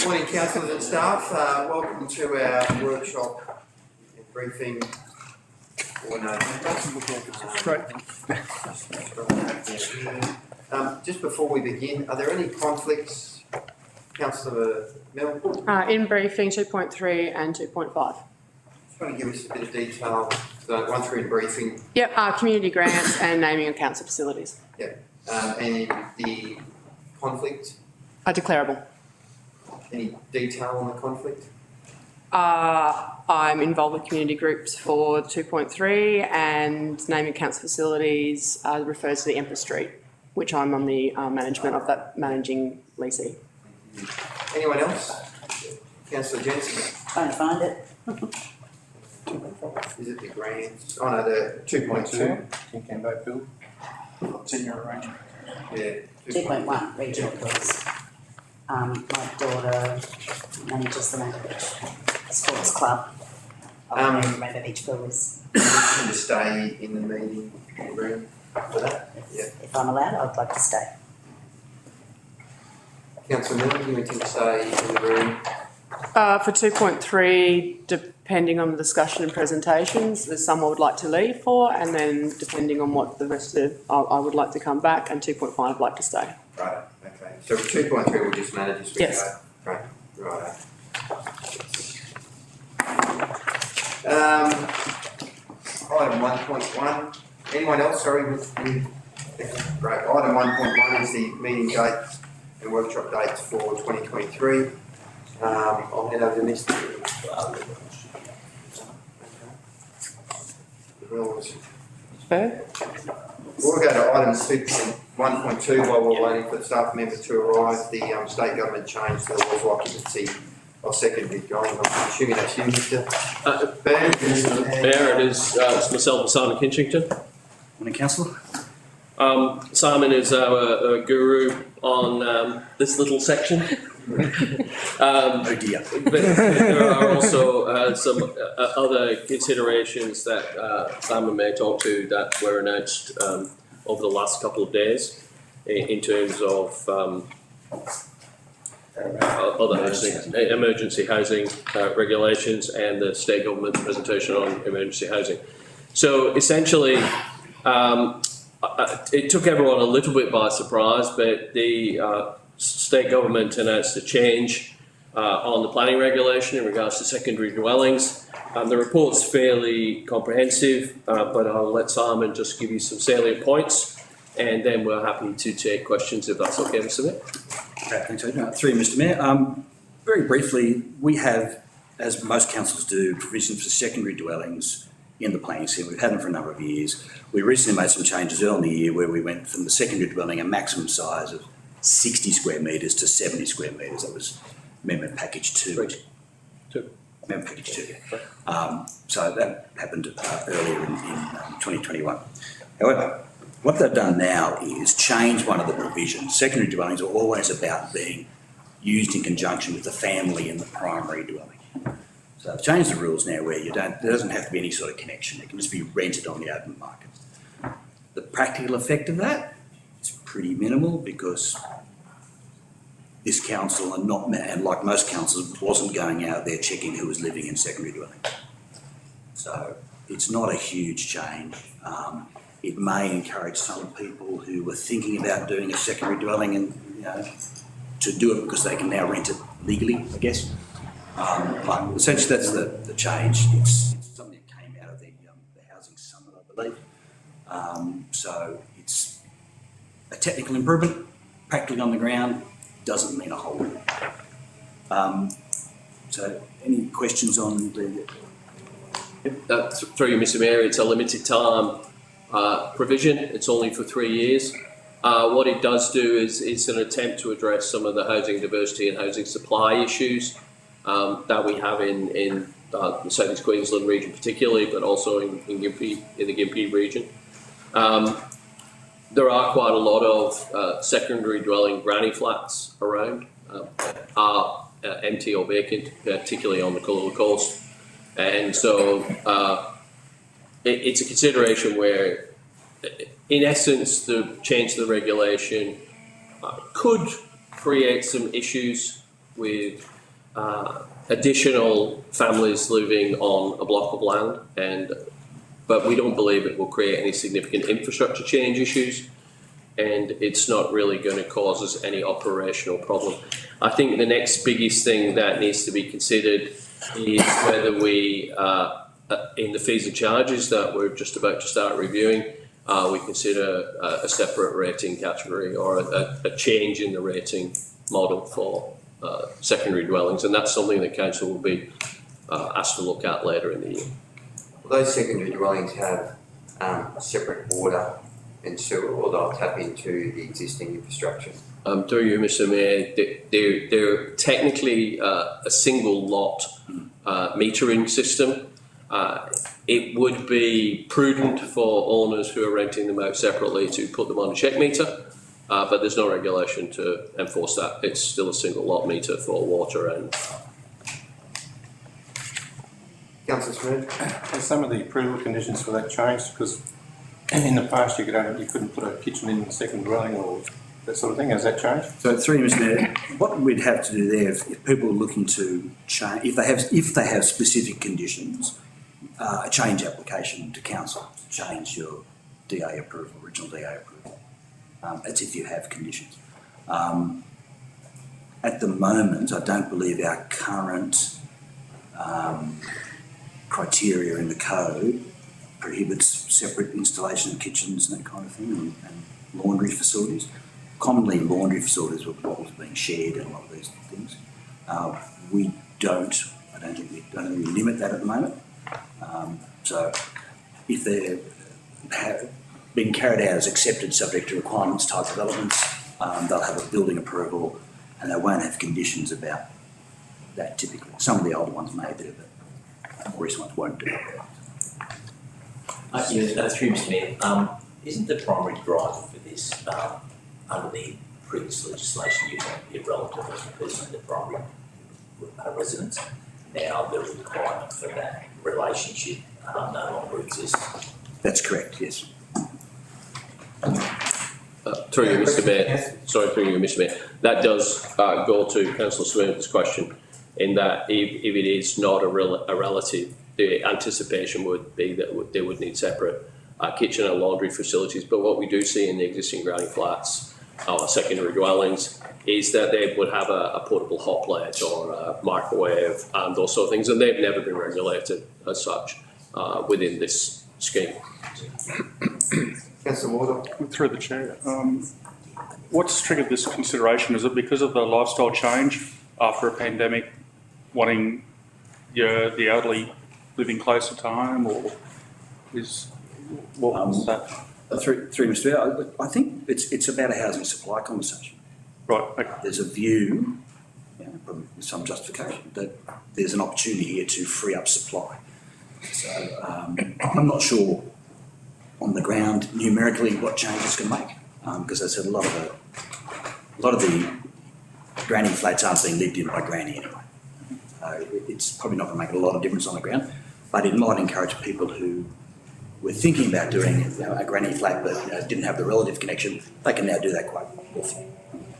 Morning, councillors and staff. Welcome to our workshop and briefing. Just before we begin, are there any conflicts, Councillor Mill? In briefing 2.3 and 2.5. Just want to give us a bit of detail. One through in briefing. Yep, community grants and naming of council facilities. Yep. And the conflict? Declarable. Any detail on the conflict? I'm involved with community groups for 2.3 and naming council facilities refers to the Empress Street, which I'm on the management of that managing leasing. Anyone else? Councillor Jensen? Trying to find it. Is it the grants? Oh no, the 2.2. King Cambo Field. It's in your arrangement. Yeah. 2.1 regional police. My daughter manages the Rainbow Beach Sports Club. Rainbow Beach Brewers. To stay in the meeting room for that? Yeah. If I'm allowed, I'd like to stay. Councillor Miller, do you intend to stay in the room? For 2.3, depending on the discussion and presentations, there's some I would like to leave for, and then depending on what the rest of, I would like to come back, and 2.5 I'd like to stay. Right, okay. So 2.3 will just manage as we Yes. go? Right, right. Item 1.1. Anyone else? Sorry, with great. Item 1.1 is the meeting dates and workshop dates for 2023. I'll hand over to Mr. Fair? We'll go to item 1.2 while we're waiting for the staff member to arrive. The state government changed the laws of occupancy of secondary dwelling. I'm assuming that's you, Mr. Burns. Mayor, it's myself and Simon Kinchington. Morning, Councillor. Simon is our guru on this little section. Oh dear. But there are also some other considerations that Simon may talk to that were announced over the last couple of days in terms of other housing, emergency housing regulations and the state government presentation on emergency housing. So essentially, it took everyone a little bit by surprise, but the state government announced a change on the planning regulation in regards to secondary dwellings. The report's fairly comprehensive, but I'll let Simon just give you some salient points, and then we're happy to take questions if that's okay, Mr. Mayor. Great, thanks. Through you, Mr. Mayor. Very briefly, we have, as most councils do, provisions for secondary dwellings in the planning scheme. We've had them for a number of years. We recently made some changes early in the year where we went from the secondary dwelling a maximum size of 60 square metres to 70 square metres. That was Amendment Package 2. Amendment Package 2, yeah. So that happened earlier in 2021. However, what they've done now is change one of the provisions. Secondary dwellings are always about being used in conjunction with the family and the primary dwelling. So they've changed the rules now where there doesn't have to be any sort of connection. It can just be rented on the open market. The practical effect of that is pretty minimal because this council and like most councils wasn't going out there checking who was living in secondary dwelling. So it's not a huge change. It may encourage some people who were thinking about doing a secondary dwelling and to do it because they can now rent it legally, I guess. But essentially that's the change. It's something that came out of the housing summit, I believe. So it's a technical improvement, practically on the ground, doesn't mean a whole lot. So any questions on the... Through you, Mr. Mayor, it's a limited time provision. It's only for 3 years. What it does do is it's an attempt to address some of the housing diversity and housing supply issues that we have in the South East Queensland region particularly, but also in Gympie, in the Gympie region. There are quite a lot of secondary dwelling granny flats around, are empty or vacant, particularly on the Kulula Coast. And so it's a consideration where, in essence, the change to the regulation could create some issues with additional families living on a block of land, but we don't believe it will create any significant infrastructure change issues, and it's not really going to cause us any operational problem. I think the next biggest thing that needs to be considered is whether we, in the fees and charges that we're just about to start reviewing, we consider a separate rating category or a change in the rating model for secondary dwellings, and that's something that council will be asked to look at later in the year. Well, those secondary dwellings have separate water and sewer, or they'll tap into the existing infrastructure. Through you, Mr. Mayor, they're technically a single lot metering system. It would be prudent for owners who are renting them out separately to put them on a check meter, but there's no regulation to enforce that. It's still a single lot meter for water and. Councillor Smoot? Are some of the approval conditions for that changed? Because in the past you couldn't put a kitchen in the second dwelling or that sort of thing. Has that changed? So through Mr. Mayor, what we'd have to do there, if people are looking to change, if they have specific conditions, a change application to council to change your DA approval, original DA approval. That's if you have conditions. At the moment, I don't believe our current criteria in the code prohibits separate installation of kitchens and that kind of thing, and laundry facilities. Commonly, laundry facilities were bottles being shared and a lot of these things. We don't. I don't think we limit that at the moment. So, if they're being carried out as accepted subject to requirements type developments, they'll have a building approval, and they won't have conditions about that typically. Some of the older ones may do, but more recent ones won't do. Through Mr. Mayor, isn't the primary driver for this under the previous legislation your relative as a person in the primary residence? Now the requirement for that relationship no longer exists. That's correct, yes. Through you, Mr. Mayor. Sorry, through you, Mr. Mayor. That does go to Councillor Smoot's question, in that if it is not a relative, the anticipation would be that they would need separate kitchen and laundry facilities. But what we do see in the existing granny flats or secondary dwellings is that they would have a portable hot plate or a microwave and those sort of things, and they've never been regulated as such within this scheme. Councillor Wardle? Through the chair, what's triggered this consideration? Is it because of the lifestyle change after a pandemic, wanting the elderly living closer to home, or what was that? Through Mr. Mayor, I think it's about a housing supply conversation. Right. Okay. There's a view, with some justification, that there's an opportunity here to free up supply. So I'm not sure on the ground numerically what change it's going to make, because as I said, a lot of the granny flats aren't being lived in by granny anyway. It's probably not going to make a lot of difference on the ground, but it might encourage people who were thinking about doing a granny flat but didn't have the relative connection. They can now do that quite often.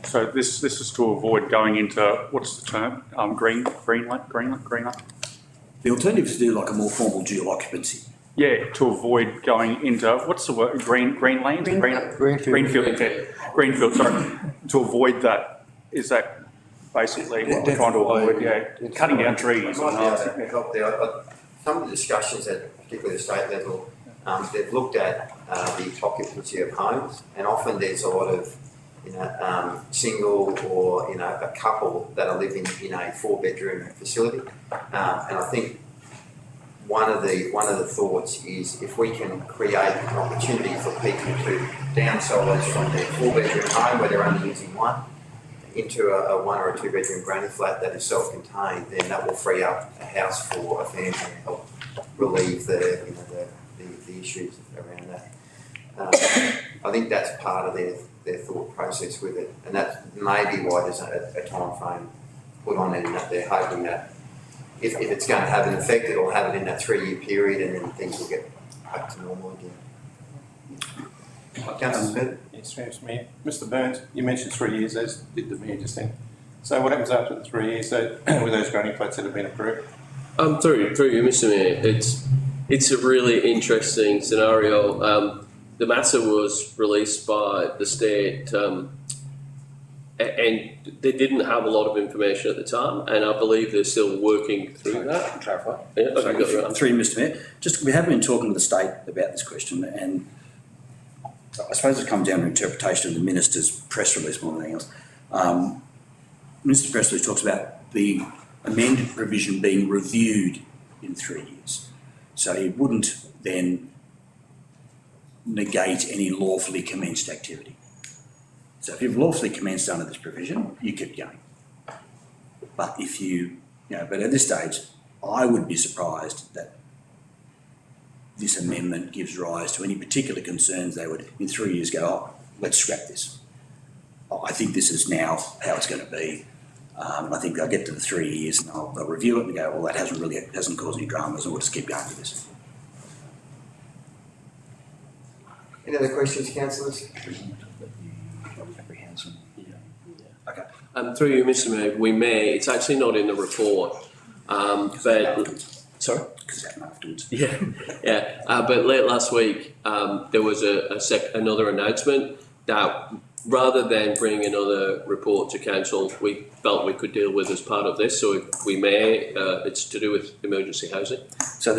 So this is to avoid going into, what's the term? Green. The alternative is to do like a more formal dual occupancy. Yeah, to avoid going into, what's the word? Greenland? Greenfield. Okay. Greenfield. Sorry. To avoid that, is that basically what we're trying to avoid? Yeah, cutting down trees. Help there. Some of the discussions at particularly the state level, they've looked at the occupancy of homes, and often there's a lot of single or a couple that are living in a 4-bedroom facility, and I think one of the thoughts is if we can create an opportunity for people to downsize from their 4-bedroom home where they're only using one into a 1 or a 2-bedroom granny flat that is self-contained, then that will free up a house for a family and help relieve the issues around that. I think that's part of their thought process with it, and that's maybe why there's a time frame put on it, and that they're hoping that if it's going to have an effect, it'll have it in that 3-year period, and then things will get back to normal again. Councillor Smith? Yes, Mr. Mayor. Mr. Burns, you mentioned 3 years, as did the Mayor just then. So what happens after the 3 years, so with those granny flats that have been approved? Through you, Mr Mayor, it's a really interesting scenario. The matter was released by the state, and they didn't have a lot of information at the time, and I believe they're still working through that. Can clarify? Yeah, Sorry, I've got that. through you, Mr Mayor. Just, we have been talking to the state about this question, and I suppose it comes down to interpretation of the minister's press release more than anything else. Minister's press release talks about the amended provision being reviewed in 3 years. So it wouldn't then negate any lawfully commenced activity. So if you've lawfully commenced under this provision, you keep going. But if but at this stage, I would be surprised that this amendment gives rise to any particular concerns they would in 3 years go, oh, let's scrap this. I think this is now how it's going to be. I think they'll get to the 3 years and they'll review it and go, well, that hasn't caused any dramas, and we'll just keep going with this. Any other questions, councillors? Okay. Through you, Mr Mayor, we may, it's actually not in the report, but, sorry? Because that afterwards. Yeah, but late last week, there was another announcement that rather than bring another report to council, we felt we could deal with as part of this, so we may, it's to do with emergency housing. So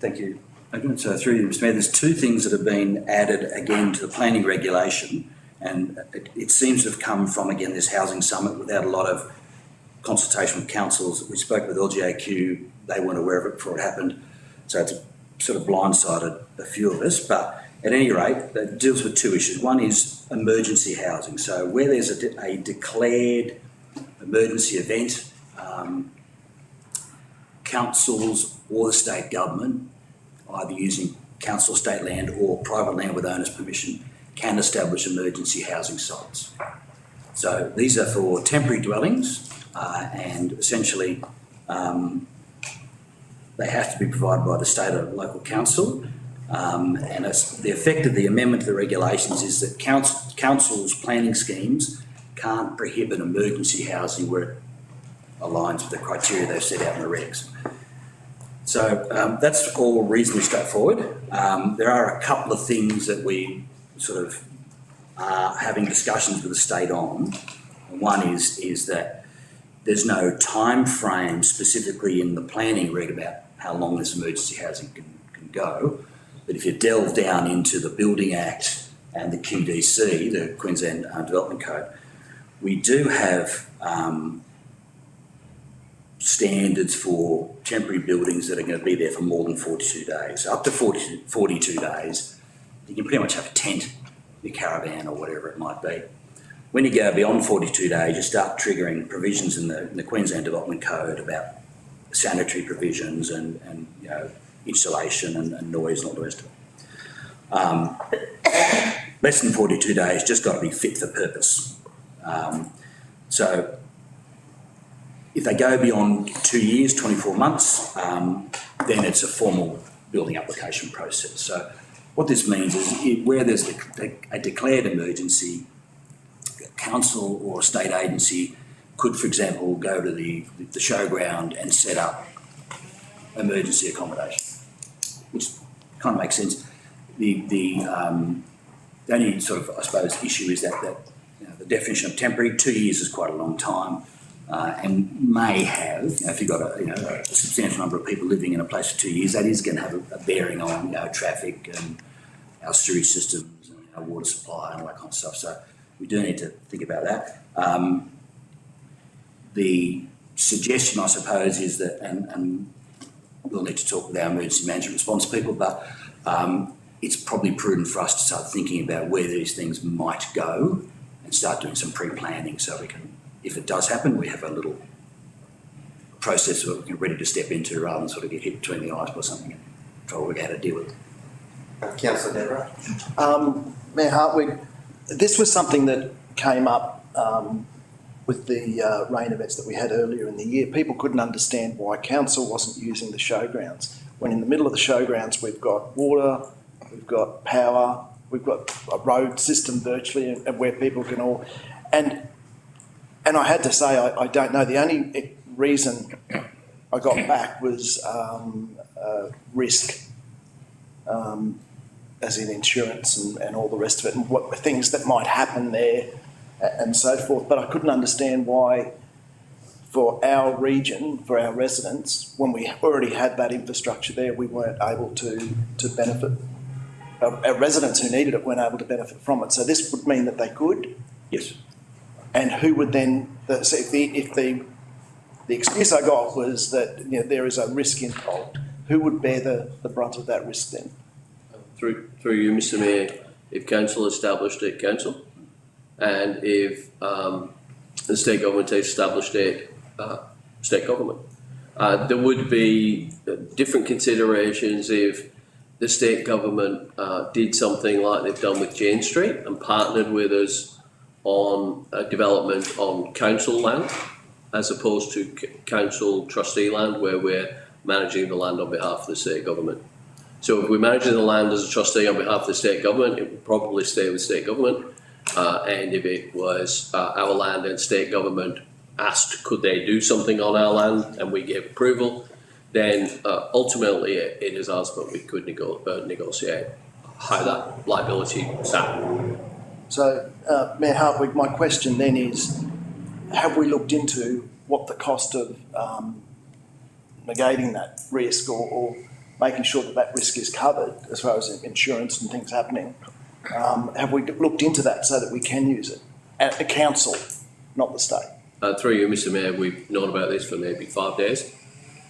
thank you, Adrian. So through you, Mr Mayor, there's two things that have been added again to the planning regulation, and it seems to have come from, again, this housing summit without a lot of consultation with councils. We spoke with LGAQ, they weren't aware of it before it happened, so it's sort of blindsided a few of us, but at any rate, it deals with two issues. One is emergency housing. So where there's a declared emergency event, councils or the state government, either using council estate land or private land with owner's permission, can establish emergency housing sites. So these are for temporary dwellings, and essentially they have to be provided by the state or local council. And the effect of the amendment to the regulations is that councils' planning schemes can't prohibit emergency housing where it aligns with the criteria they've set out in the regs. So that's all reasonably straightforward. There are a couple of things that we sort of are having discussions with the state on. One is that there's no time frame specifically in the planning reg about how long this emergency housing can go. But if you delve down into the Building Act and the QDC, the Queensland Development Code, we do have standards for temporary buildings that are going to be there for more than 42 days. Up to 42 days, you can pretty much have a tent, your caravan or whatever it might be. When you go beyond 42 days, you start triggering provisions in the Queensland Development Code about sanitary provisions and installation and noise and all the rest of it. Less than 42 days, just got to be fit for purpose. So if they go beyond 2 years, 24 months, then it's a formal building application process. So what this means is where there's a declared emergency, council or a state agency could, for example, go to the showground and set up emergency accommodation, which kind of makes sense. The only sort of, I suppose, issue is that the definition of temporary, 2 years is quite a long time, and may have, if you've got a substantial number of people living in a place for 2 years, that is going to have a bearing on traffic and our sewage systems and our water supply and all that kind of stuff. So we do need to think about that. The suggestion, I suppose, is that, and we'll need to talk with our emergency management response people, but it's probably prudent for us to start thinking about where these things might go and start doing some pre-planning so we can, if it does happen, we have a little process that we're ready to step into rather than sort of get hit between the eyes by something and try to work out how to deal with it. Councillor Deborah. Mayor Hartwig, this was something that came up with the rain events that we had earlier in the year. People couldn't understand why council wasn't using the showgrounds. When in the middle of the showgrounds we've got water, we've got power, we've got a road system virtually and where people can all... And And I had to say, I don't know. The only reason I got back was risk, as in insurance and all the rest of it, and what things that might happen there and so forth. But I couldn't understand why, for our region, for our residents, when we already had that infrastructure there, we weren't able to benefit. Our residents who needed it weren't able to benefit from it. So this would mean that they could. Yes. And who would then? So if the excuse I got was that there is a risk involved, who would bear the brunt of that risk then? Through you, Mr Mayor, if council established a council, and if the state government established a state government, there would be different considerations if the state government did something like they've done with Jane Street and partnered with us on development on council land, as opposed to council trustee land, where we're managing the land on behalf of the state government. So if we're managing the land as a trustee on behalf of the state government, it would probably stay with state government. And if it was our land and state government asked could they do something on our land and we gave approval, then ultimately it is ours, but we could negotiate how that liability sat. So, Mayor Hartwig, my question then is, have we looked into what the cost of negating that risk or making sure that risk is covered as far as insurance and things happening? Have we looked into that so that we can use it at the council, not the state? Through you, Mr Mayor, we've known about this for maybe 5 days,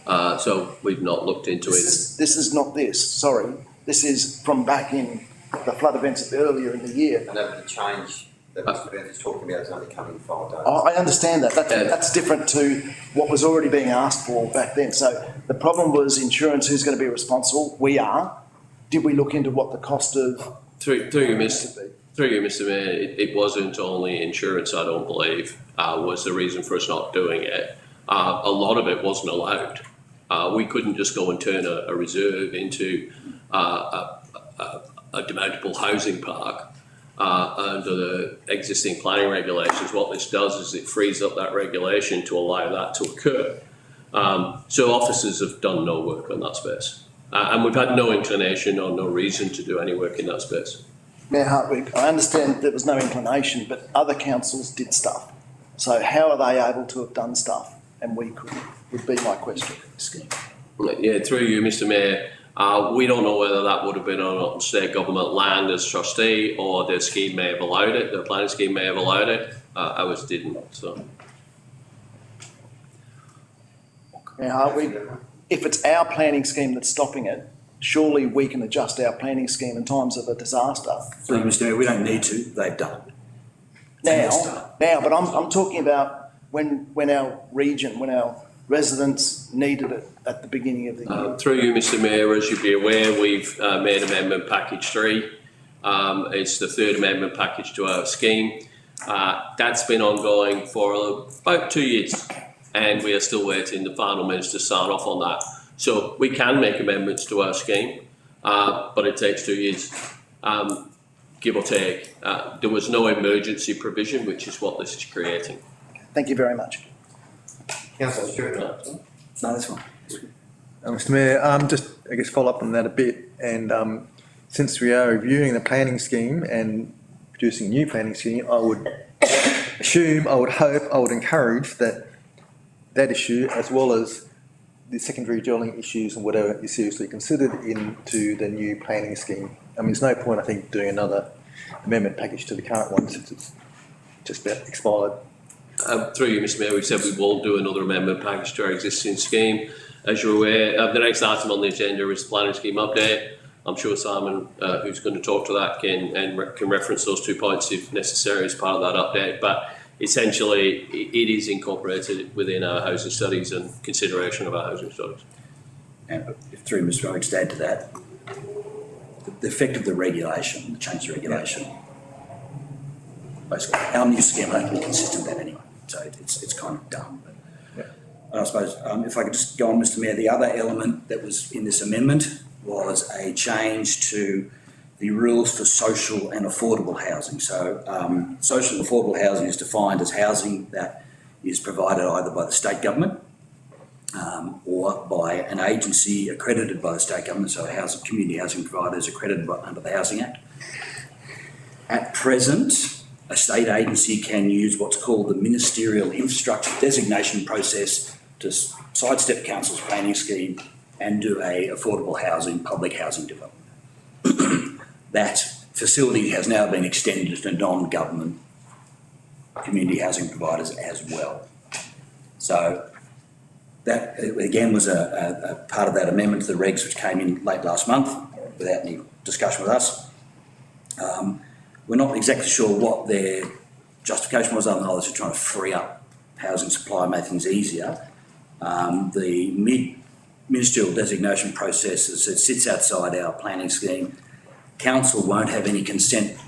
so we've not looked into it. This is not this, sorry. This is from back in the flood events earlier in the year. And that the change that Mr Bennett is talking about is only coming in 5 days. I understand that. That's different to what was already being asked for back then. So the problem was insurance, who's going to be responsible? We are. Did we look into what the cost of... Through you, Mr Mayor, it wasn't only insurance, I don't believe, was the reason for us not doing it. A lot of it wasn't allowed. We couldn't just go and turn a reserve into a demountable housing park under the existing planning regulations. What this does is it frees up that regulation to allow that to occur. So officers have done no work on that space. And we've had no inclination or no reason to do any work in that space. Mayor Hartwig, I understand there was no inclination, but other councils did stuff. So how are they able to have done stuff and we couldn't, would be my question. Yeah, through you, Mr Mayor, we don't know whether that would have been on state government land as trustee, or the scheme may have allowed it, the planning scheme may have allowed it, ours didn't, so. Mayor Hartwig, if it's our planning scheme that's stopping it, surely we can adjust our planning scheme in times of a disaster. So, Mr Mayor, we don't need to, they've done it. Now, but I'm talking about when our region, when our residents needed it at the beginning of the year. Through you, Mr Mayor, as you'd be aware, we've made amendment package 3. It's the third amendment package to our scheme. That's been ongoing for about 2 years, and we are still waiting the final minutes to sign off on that. So we can make amendments to our scheme, but it takes 2 years, give or take. There was no emergency provision, which is what this is creating. Thank you very much. Councillor Stewart. No, that's fine. Mr Mayor, just I guess follow up on that a bit, and since we are reviewing the planning scheme and producing a new planning scheme, I would assume, I would hope, I would encourage that issue, as well as the secondary dwelling issues and whatever, is seriously considered into the new planning scheme. I mean, there's no point, I think, doing another amendment package to the current one since it's just about expired. Through you, Mr Mayor, we've said we won't do another amendment package to our existing scheme. As you're aware, the next item on the agenda is the planning scheme update. I'm sure Simon, who's going to talk to that, can reference those 2 points if necessary as part of that update. But essentially, it is incorporated within our housing studies and consideration of our housing studies. And through Mr Mayor, to add to that, the effect of the regulation, the change of regulation, basically, our new scheme won't be consistent with that anyway. So it's kind of done. But I suppose if I could just go on, Mr Mayor, the other element that was in this amendment was a change to the rules for social and affordable housing. So social and affordable housing is defined as housing that is provided either by the state government or by an agency accredited by the state government, so community housing providers accredited under the Housing Act. At present, a state agency can use what's called the ministerial infrastructure designation process to sidestep council's planning scheme and do a affordable housing, public housing development. That facility has now been extended to non-government community housing providers as well. So that, again, was a part of that amendment to the regs which came in late last month without any discussion with us. We're not exactly sure what their justification was, other than others are trying to free up housing supply and make things easier. The ministerial designation process, as it sits outside our planning scheme, council won't have any consent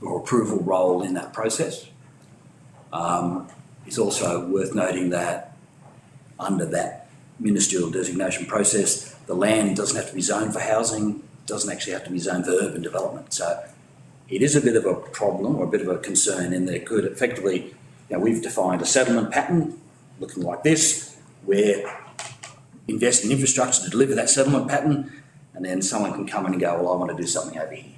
or approval role in that process. It's also worth noting that under that ministerial designation process, the land doesn't have to be zoned for housing, doesn't actually have to be zoned for urban development. So it is a bit of a problem or a bit of a concern in there. Could effectively, we've defined a settlement pattern looking like this, where invest in infrastructure to deliver that settlement pattern, and then someone can come in and go, well, I want to do something over here.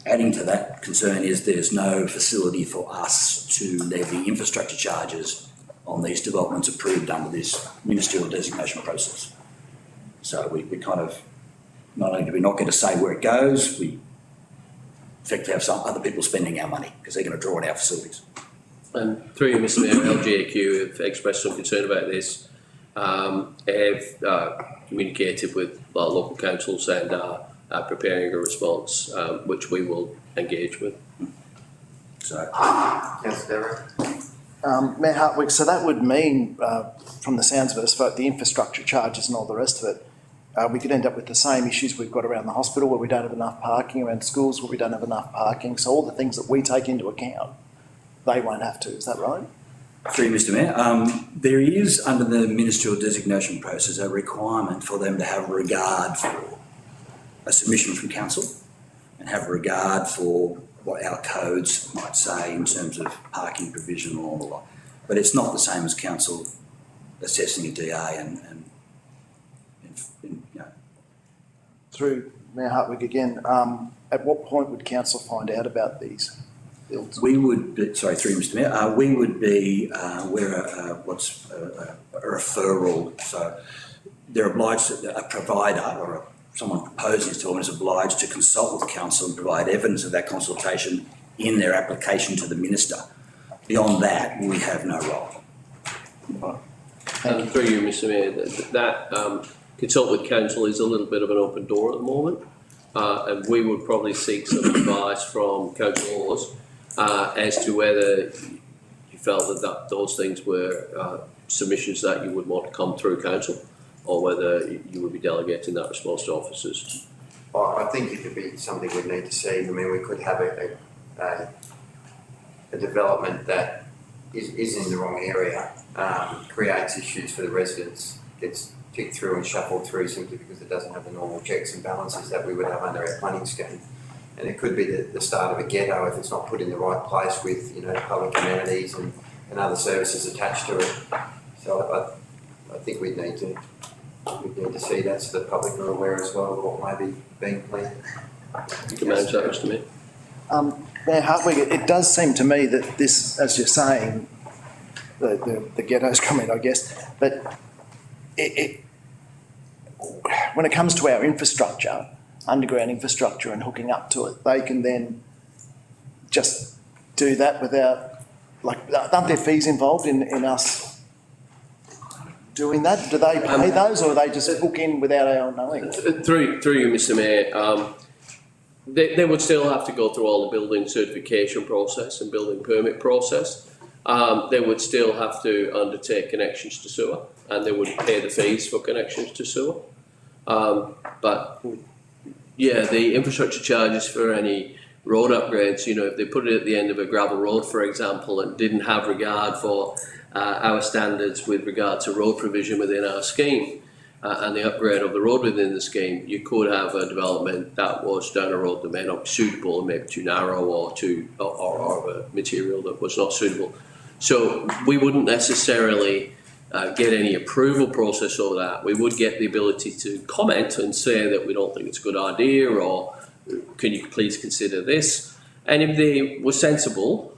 Adding to that concern is there's no facility for us to levy infrastructure charges on these developments approved under this ministerial designation process. So we kind of, not only do we not get to say where it goes, we effectively have some other people spending our money because they're going to draw on our facilities. And through you, Mr Mayor, LGAQ have expressed some concern about this, have communicated with our local councils and are preparing a response, which we will engage with. So, Councillor Deverill. Mayor Hartwig, so that would mean, from the sounds of it, for the infrastructure charges and all the rest of it, we could end up with the same issues we've got around the hospital where we don't have enough parking, around schools where we don't have enough parking. So all the things that we take into account, they won't have to. Is that right? through you, Mr Mayor, there is under the ministerial designation process a requirement for them to have regard for a submission from council and have regard for what our codes might say in terms of parking provision and all the lot. But it's not the same as council assessing a DA and Through Mayor Hartwig again, at what point would council find out about these builds? we would be, sorry, through you, Mr Mayor, we would be, we're what's a referral, so they're obliged, a provider or someone proposing this development is obliged to consult with council and provide evidence of that consultation in their application to the minister. Beyond that, we have no role. And through you, Mr Mayor, that consult with council is a little bit of an open door at the moment, and we would probably seek some advice from councillors as to whether you felt that those things were submissions that you would want to come through council, or whether you would be delegating that response to officers. I think it could be something we'd need to see. I mean, we could have a development that is in the wrong area, creates issues for the residents, gets ticked through and shuffled through simply because it doesn't have the normal checks and balances that we would have under our planning scheme. And it could be the start of a ghetto if it's not put in the right place with, public amenities and other services attached to it. So I think we'd need to see that so the public are aware as well of what may be being planned. You can manage that, Mr Mayor. Mayor Hartwig, it does seem to me that this, as you're saying, the ghettos comment, I guess, but when it comes to our infrastructure, underground infrastructure and hooking up to it, they can then just do that without, aren't there fees involved in us doing that? Do they pay those, or they just hook in without our knowing? Through you, Mr Mayor, they would still have to go through all the building certification process and building permit process. They would still have to undertake connections to sewer, and they would pay the fees for connections to sewer. But yeah, the infrastructure charges for any road upgrades, if they put it at the end of a gravel road, for example, and didn't have regard for our standards with regard to road provision within our scheme, and the upgrade of the road within the scheme, you could have a development that was down a road that may not be suitable, maybe too narrow or of a material that was not suitable. So we wouldn't necessarily get any approval process over that. We would get the ability to comment and say that we don't think it's a good idea, or can you please consider this? And if they were sensible,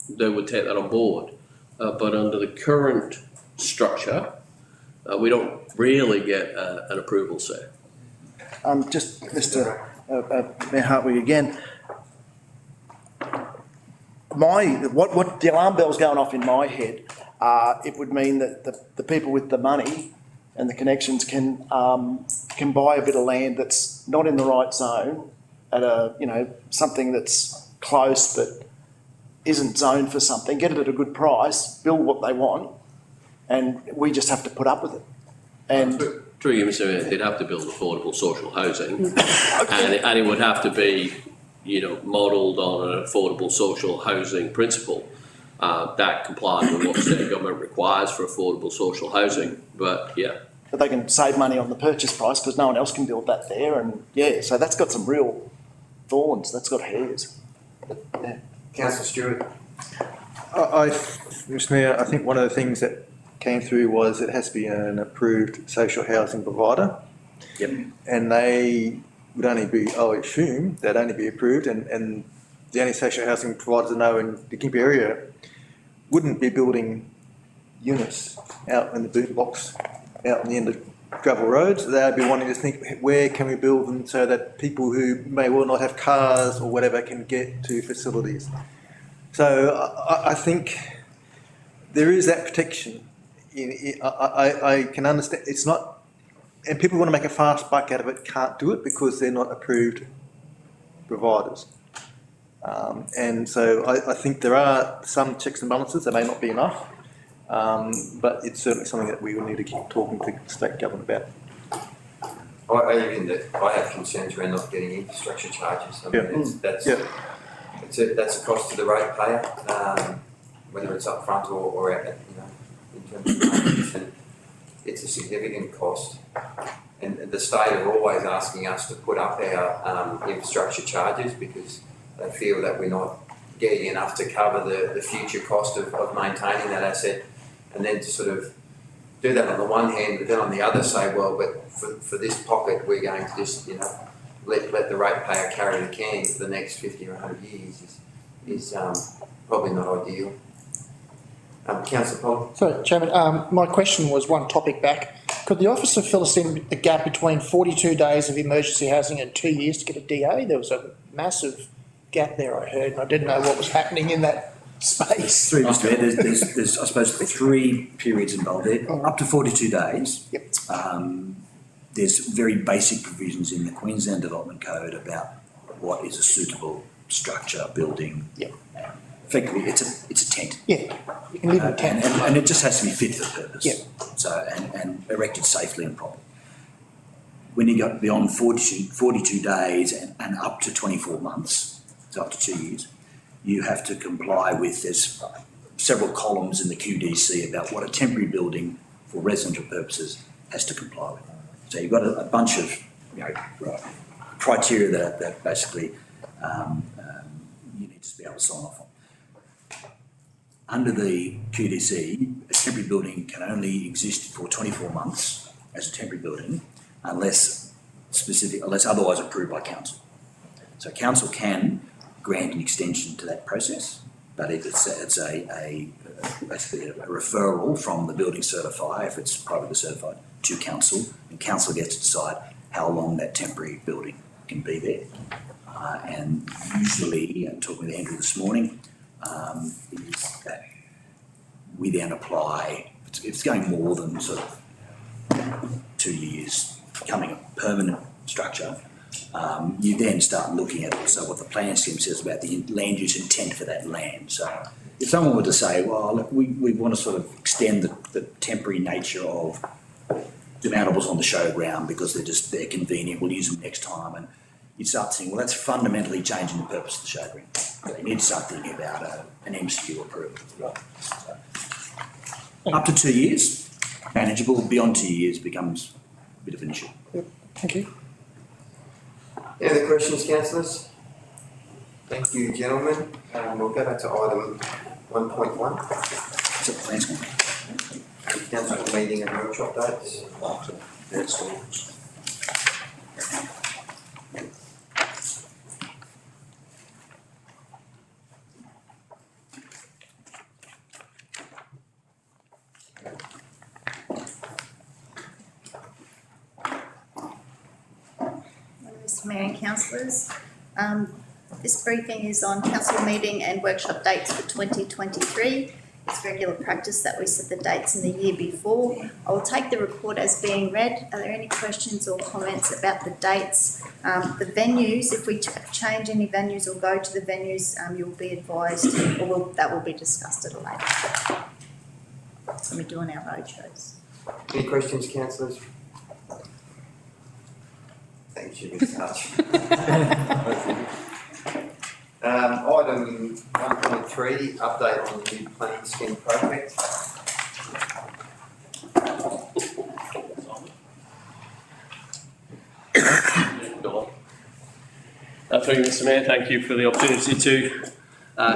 they would take that on board. But under the current structure, we don't really get an approval say. Just Mr. Mayor Hartwig again. What the alarm bell's going off in my head, it would mean that the people with the money and the connections can buy a bit of land that's not in the right zone at something that's close but isn't zoned for something, get it at a good price, build what they want, and we just have to put up with it. And Through you, Mr. Mayor, they'd have to build affordable social housing, and it would have to be, modelled on an affordable social housing principle that complies with what state government requires for affordable social housing. But they can save money on the purchase price because no one else can build that there, and so that's got some real thorns. That's got hairs. Yeah. Councillor Stewart. Mr. Mayor, I think one of the things that came through was it has to be an approved social housing provider. Yep. And they would only be, I would assume, they'd only be approved, and the only social housing providers I know in the Gympie area wouldn't be building units out in the boot blocks, out in the end of gravel roads. They'd be wanting to think, where can we build them so that people who may well not have cars or whatever can get to facilities. So I think there is that protection. I can understand, it's not, and people want to make a fast buck out of it, can't do it because they're not approved providers. And so I think there are some checks and balances, there may not be enough, but it's certainly something that we will need to keep talking to state government about. I have concerns around not getting infrastructure charges. I mean, that's a cost to the ratepayer, whether it's up front or in terms of maintenance, and it's a significant cost. And the state are always asking us to put up our infrastructure charges because they feel that we're not getting enough to cover the future cost of maintaining that asset, and then to sort of do that on the one hand, but then on the other say, well, but for this pocket, we're going to just, let the ratepayer carry the can for the next 50 or 100 years is probably not ideal. Councillor Polly. Sorry, Chairman, my question was one topic back. Could the officer fill us in the gap between 42 days of emergency housing and 2 years to get a DA? There was a massive gap there, I heard, and I didn't know what was happening in that space. Through Mr. Mayor, there's I suppose 3 periods involved there. Up to 42 days. Yep. There's very basic provisions in the Queensland Development Code about what is a suitable structure, building. Yep. Effectively, it's a tent. Yeah, you can live in a tent. And it just has to be fit for purpose. Yep. So, and erected safely and properly. When you go beyond 42 days and up to 24 months, so up to 2 years, you have to comply with, there's several columns in the QDC about what a temporary building for residential purposes has to comply with. So you've got a bunch of criteria that basically you need to be able to sign off on. Under the QDC, a temporary building can only exist for 24 months as a temporary building unless otherwise approved by council. So council can grant an extension to that process, but if it's basically a referral from the building certifier, if it's privately certified, to council, and council gets to decide how long that temporary building can be there. And usually, talking with Andrew this morning, is that we then apply, if it's going more than sort of 2 years, becoming a permanent structure, you then start looking at also what the plan scheme says about the land use intent for that land. So if someone were to say, well, look, we want to sort of extend the temporary nature of demountables on the showground because they're convenient, we'll use them next time, and you start thinking, well, that's fundamentally changing the purpose of the showground. So you need to start thinking about an MCU approval as well. So, up to 2 years, manageable. Beyond 2 years becomes bit of an issue. Thank you. Any other questions, councillors? Thank you, gentlemen. We'll go back to item 1.1. So, thanks, Council meeting and workshop dates. Mr Mayor and councillors, this briefing is on council meeting and workshop dates for 2023. It's regular practice that we set the dates in the year before. I will take the report as being read. Are there any questions or comments about the dates? The venues, if we change any venues or go to the venues, you'll be advised, or that will be discussed at a later date when we're doing our roadshows. Any questions, councillors? Thank you, Ms. Hutch. Item 1.3, update on the new planning scheme project. Through you, Mr Mayor, thank you for the opportunity to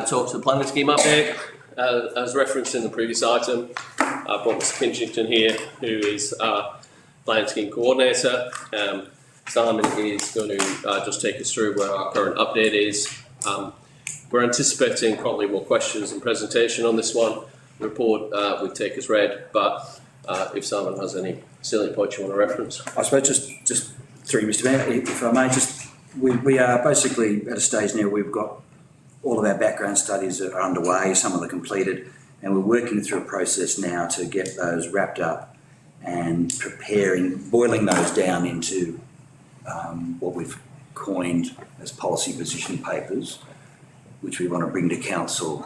talk to the planning scheme update. As referenced in the previous item, I've brought Mr Pinchington here, who is planning scheme coordinator. Simon is going to just take us through where our current update is. We're anticipating probably more questions and presentation on this one. The report would take as read, but if Simon has any salient points you want to reference. I suppose just through Mr Mayor, if I may, we are basically at a stage now we've got all of our background studies that are underway, some of them completed, and we're working through a process now to get those wrapped up and boiling those down into what we've coined as policy position papers, which we want to bring to council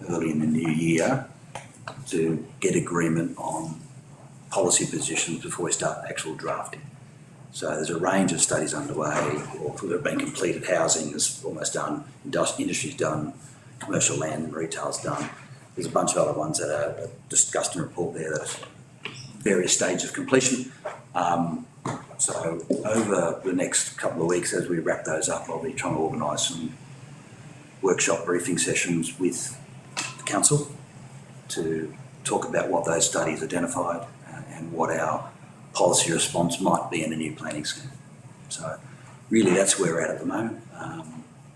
early in the new year to get agreement on policy positions before we start actual drafting. So there's a range of studies underway, or that have been completed. Housing is almost done, industry's done, commercial land and retail's done. There's a bunch of other ones that are discussed in the report there that are various stages of completion. So over the next couple of weeks, as we wrap those up, I'll be trying to organise some workshop briefing sessions with the council to talk about what those studies identified and what our policy response might be in a new planning scheme. So really that's where we're at the moment.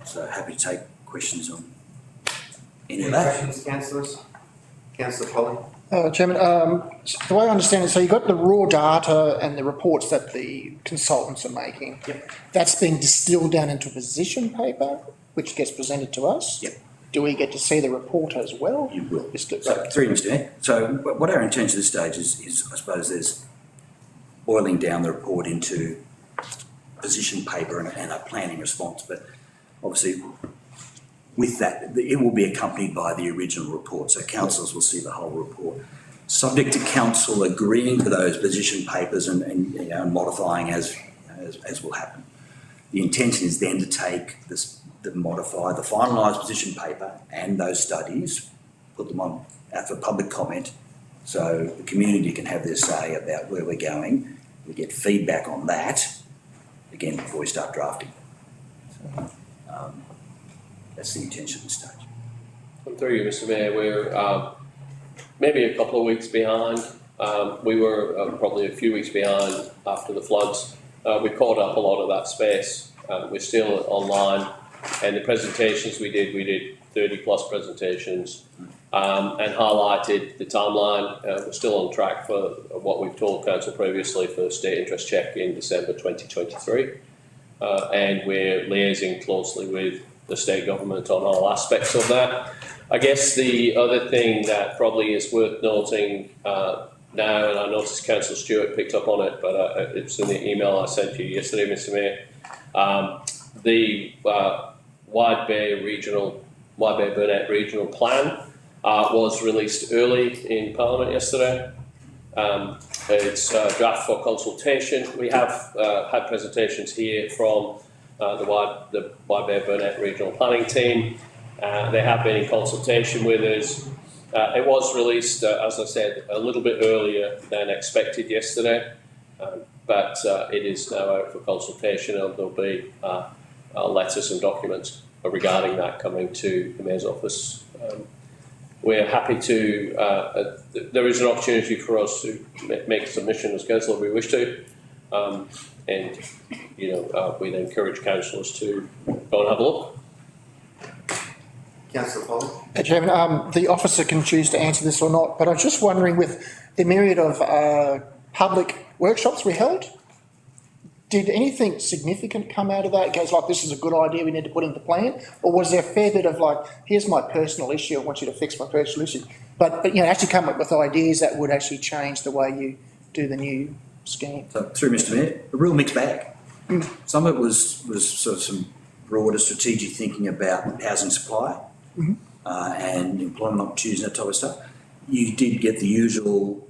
So happy to take questions on any of that. Questions, councillors? Councillor Polly? Chairman, the way I understand it, so you've got the raw data and the reports that the consultants are making. Yep. That's being distilled down into a position paper, which gets presented to us? Yep. Do we get to see the report as well? You will. So, through Mr Mayor. So what our intention at this stage is I suppose there's boiling down the report into position paper and a planning response, but obviously with that, it will be accompanied by the original report, so councillors will see the whole report. Subject to council agreeing to those position papers and modifying as will happen. The intention is then to take the finalised position paper and those studies, put them on out for public comment, so the community can have their say about where we're going. We get feedback on that, again, before we start drafting. So, that's the intention at this stage. And through you, Mr Mayor, we're maybe a couple of weeks behind. We were probably a few weeks behind after the floods. We caught up a lot of that space. We're still online, and the presentations we did 30 plus presentations and highlighted the timeline. We're still on track for what we've told council previously for state interest check in December 2023. And we're liaising closely with the state government on all aspects of that. I guess the other thing that probably is worth noting now, and I noticed Councillor Stewart picked up on it, but it's in the email I sent you yesterday, Mr Mayor. The Wide Bay Burnett Regional Plan was released early in Parliament yesterday. It's a draft for consultation. We have had presentations here from the Wide Bay Burnett Regional Planning Team. They have been in consultation with us. It was released, as I said, a little bit earlier than expected yesterday. But it is now out for consultation, and there'll be letters and documents regarding that coming to the Mayor's office. We're happy to, there is an opportunity for us to make a submission as council if we wish to. And, you know, we'd encourage councillors to go and have a look. Councillor Polly. Chairman, the officer can choose to answer this or not, but I was just wondering, with the myriad of public workshops we held, did anything significant come out of that? It goes like, this is a good idea, we need to put into the plan? Or was there a fair bit of like, here's my personal issue, I want you to fix my personal issue? But you know, actually come up with ideas that would actually change the way you do the new scheme. So, through Mr Mayor, a real mixed bag. Some of it was sort of some broader strategic thinking about housing supply and employment opportunities and that type of stuff. You did get the usual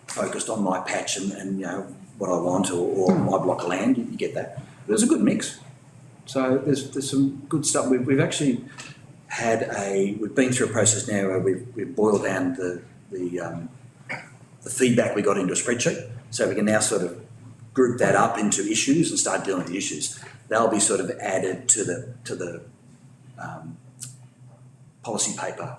focused on my patch and you know, what I want or my block of land, you get that. But it was a good mix. So there's some good stuff. We've actually had we've been through a process now where we've boiled down the feedback we got into a spreadsheet, so we can now sort of group that up into issues and start dealing with the issues. They'll be sort of added to the policy paper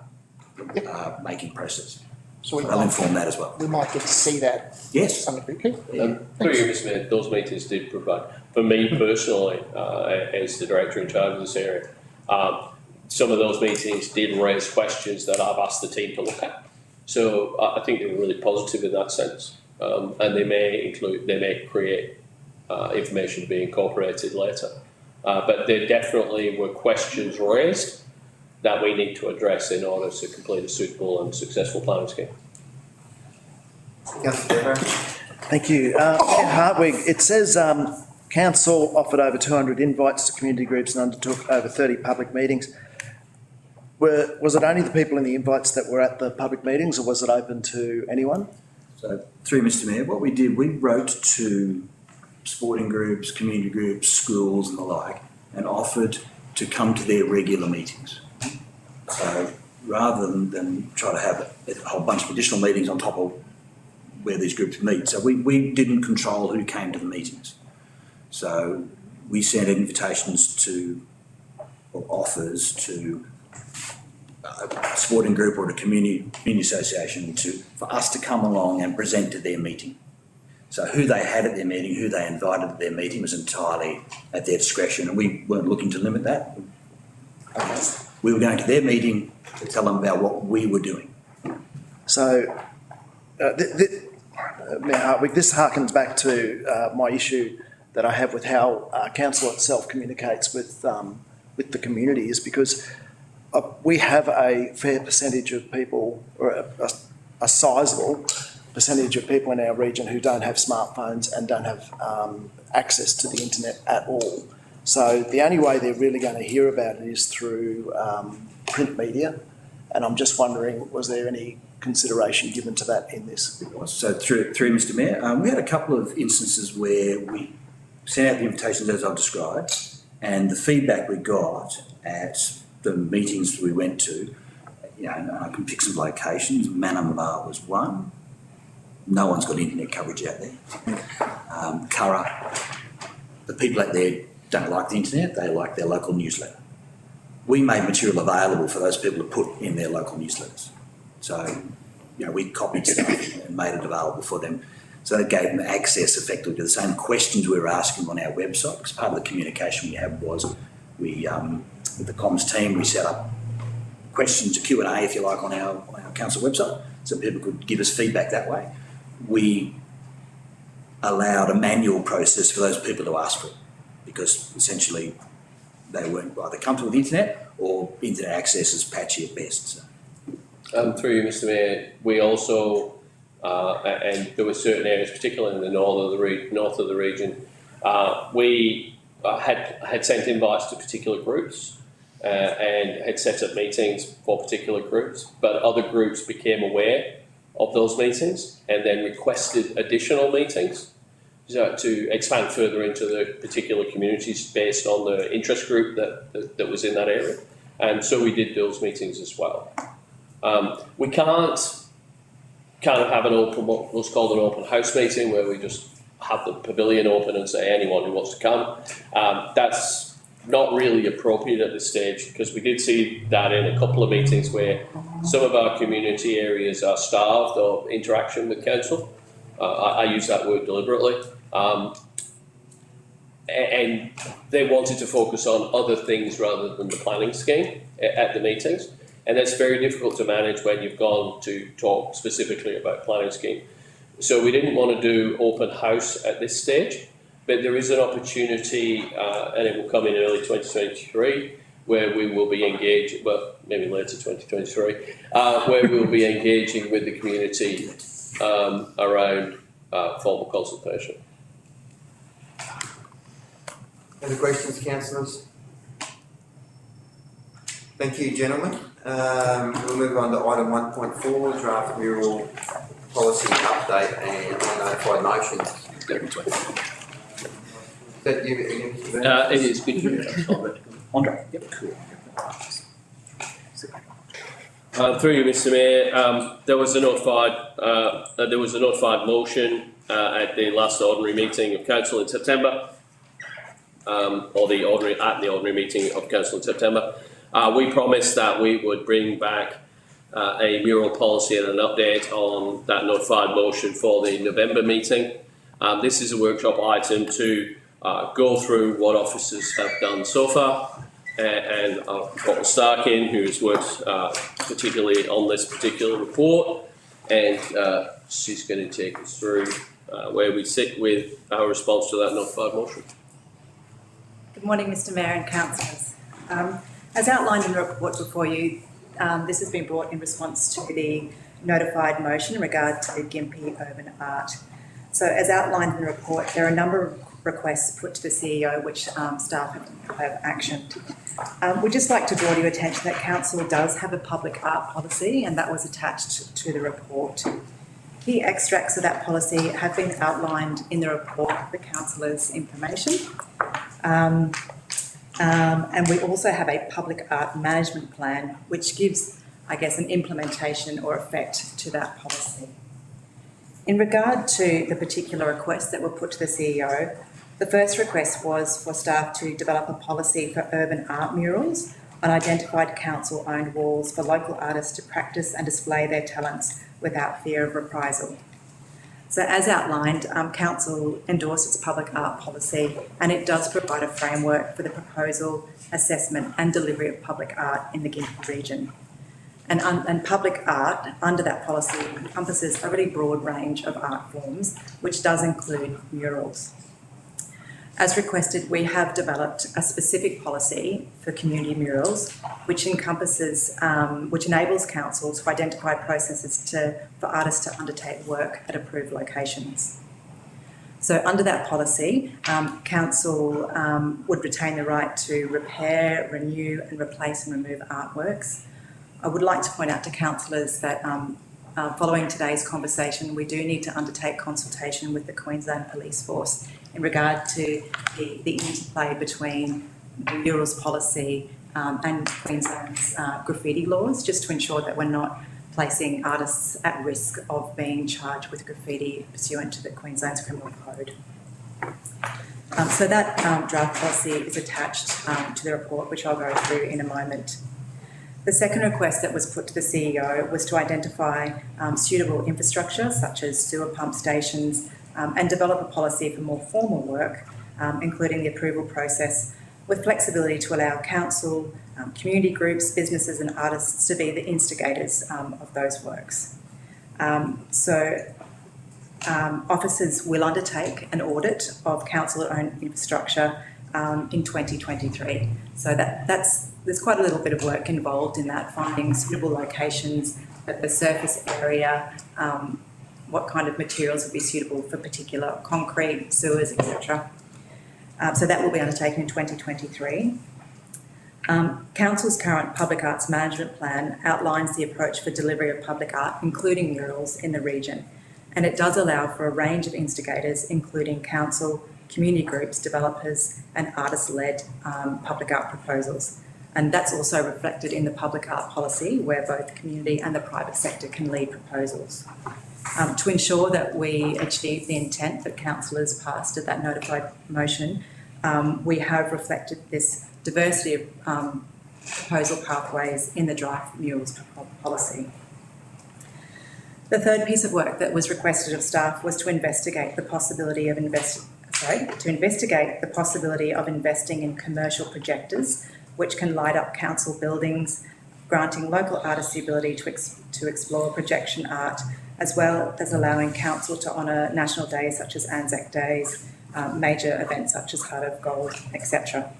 making process. So So we I'll might, that as well. we might get to see that. Yes. Something quickly. Through you, Mr Mayor, those meetings did provide, for me personally, as the director in charge of this area, some of those meetings did raise questions that I've asked the team to look at. So I think they were really positive in that sense. And they may create information to be incorporated later. But there definitely were questions raised that we need to address in order to complete a suitable and successful planning scheme. Thank you. Hartwig, it says council offered over 200 invites to community groups and undertook over 30 public meetings. Was it only the people in the invites that were at the public meetings, or was it open to anyone? So, through Mr Mayor, what we did, we wrote to sporting groups, community groups, schools and the like, and offered to come to their regular meetings. So rather than try to have a whole bunch of additional meetings on top of where these groups meet. So we didn't control who came to the meetings. So we sent invitations to, or offers to a sporting group or a community association for us to come along and present to their meeting. So who they had at their meeting, who they invited at their meeting was entirely at their discretion, and we weren't looking to limit that. We were going to their meeting to tell them about what we were doing. So, Mayor Hartwig, this harkens back to my issue that I have with how council itself communicates with the community, is because we have a fair percentage of people, or a sizeable percentage of people in our region who don't have smartphones and don't have access to the internet at all. So the only way they're really going to hear about it is through print media, and I'm just wondering, was there any consideration given to that in this? So through Mr Mayor, we had a couple of instances where we sent out the invitations as I've described, and the feedback we got at the meetings we went to, you know, and I can pick some locations. Manambar was one. No one's got internet coverage out there. Curra, the people out there don't like the internet, they like their local newsletter. We made material available for those people to put in their local newsletters. So, you know, we copied stuff and made it available for them. So that gave them access effectively to the same questions we were asking on our website, because part of the communication we had was we, with the comms team, we set up questions, a Q&A, if you like, on our council website, so people could give us feedback that way. We allowed a manual process for those people to ask for it, because essentially they weren't either comfortable with the internet or internet access is patchy at best. So. Through you, Mr Mayor, we also, and there were certain areas, particularly in the north of the region, we had sent invites to particular groups and had set up meetings for particular groups, but other groups became aware of those meetings and then requested additional meetings to expand further into the particular communities based on the interest group that was in that area. And so we did those meetings as well. We can't kind of have an open, what's called an open house meeting, where we just have the pavilion open and say anyone who wants to come. That's not really appropriate at this stage, because we did see that in a couple of meetings where some of our community areas are starved of interaction with council. I use that word deliberately. And they wanted to focus on other things rather than the planning scheme at the meetings. And that's very difficult to manage when you've gone to talk specifically about planning scheme. So we didn't want to do open house at this stage, but there is an opportunity, and it will come in early 2023, where we will be engaged, well, maybe later 2023, where we'll be engaging with the community around formal consultation. Any questions, councillors? Thank you, gentlemen. We'll move on to item 1.4, draft mural policy update and unnotified motions. Is that you, Mr. Burnett? It is good. Andre? Yep. Through you, Mr. Mayor, there was a notified motion at the last ordinary meeting of council in September, or the ordinary meeting of council in September. We promised that we would bring back a mural policy and an update on that notified motion for the November meeting. This is a workshop item to go through what officers have done so far, and Paul Starkin, who has worked particularly on this particular report, and she's going to take us through where we sit with our response to that notified motion. Good morning, Mr. Mayor and councillors. As outlined in the report before you, this has been brought in response to the notified motion in regard to the Gympie Urban Art. So as outlined in the report, there are a number of requests put to the CEO which staff have actioned. We'd just like to draw to your attention that council does have a public art policy, and that was attached to the report. Key extracts of that policy have been outlined in the report for councillors' information. And we also have a public art management plan, which gives, I guess, an implementation or effect to that policy. In regard to the particular requests that were put to the CEO, the first request was for staff to develop a policy for urban art murals on identified council-owned walls for local artists to practice and display their talents without fear of reprisal. So as outlined, council endorsed its public art policy, and it does provide a framework for the proposal, assessment and delivery of public art in the Gympie region. And public art under that policy encompasses a really broad range of art forms, which does include murals. As requested, we have developed a specific policy for community murals, which encompasses, which enables council to identify processes for artists to undertake work at approved locations. So under that policy, council would retain the right to repair, renew and replace and remove artworks. I would like to point out to councillors that following today's conversation, we do need to undertake consultation with the Queensland Police Force in regard to the interplay between the murals policy and Queensland's graffiti laws, just to ensure that we're not placing artists at risk of being charged with graffiti pursuant to the Queensland's Criminal Code. So that draft policy is attached to the report, which I'll go through in a moment. The second request that was put to the CEO was to identify suitable infrastructure, such as sewer pump stations, and develop a policy for more formal work, including the approval process, with flexibility to allow council, community groups, businesses and artists to be the instigators of those works. Officers will undertake an audit of council-owned infrastructure in 2023. So there's quite a little bit of work involved in that, finding suitable locations at the surface area, what kind of materials would be suitable for particular concrete, sewers, etc. So that will be undertaken in 2023. Council's current public arts management plan outlines the approach for delivery of public art, including murals, in the region. And it does allow for a range of instigators, including council, community groups, developers and artist-led public art proposals. And that's also reflected in the public art policy, where both the community and the private sector can lead proposals. To ensure that we achieve the intent that councillors passed at that notified motion, we have reflected this diversity of proposal pathways in the draft murals policy. The third piece of work that was requested of staff was to investigate the possibility of investing in commercial projectors which can light up council buildings, granting local artists the ability to explore projection art, as well as allowing council to honour national days such as Anzac Days, major events such as Heart of Gold, etc.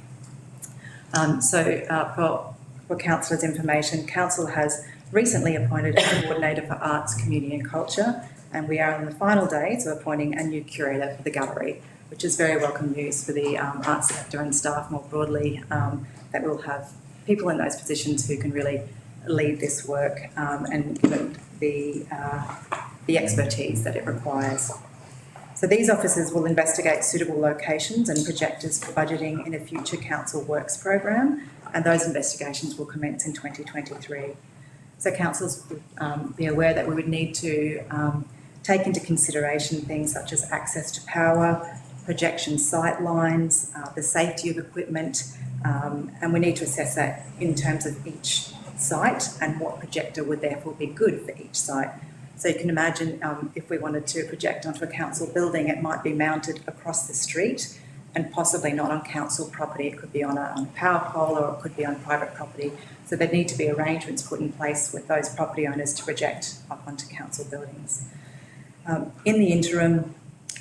For councillors' information, council has recently appointed a coordinator for arts, community and culture, and we are in the final days of appointing a new curator for the gallery, which is very welcome news for the arts sector and staff more broadly, that we'll have people in those positions who can really lead this work and give it the expertise that it requires. So these officers will investigate suitable locations and projectors for budgeting in a future council works program, and those investigations will commence in 2023. So councils would be aware that we would need to take into consideration things such as access to power, projection sight lines, the safety of equipment, and we need to assess that in terms of each site and what projector would therefore be good for each site. So you can imagine if we wanted to project onto a council building, it might be mounted across the street and possibly not on council property. It could be on a power pole or it could be on private property. So there need to be arrangements put in place with those property owners to project up onto council buildings. In the interim,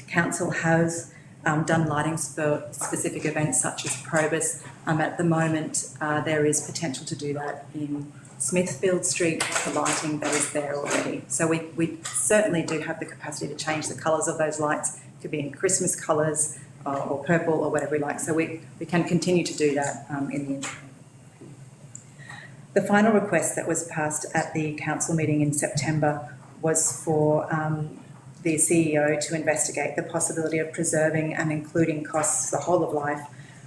council has done lightings for specific events such as Probus. At the moment, there is potential to do that in Smithfield Street, the lighting that is there already. So we certainly do have the capacity to change the colours of those lights. It could be in Christmas colours or purple or whatever we like. So we can continue to do that in the interim. The final request that was passed at the council meeting in September was for the CEO to investigate the possibility of preserving and including costs the whole of life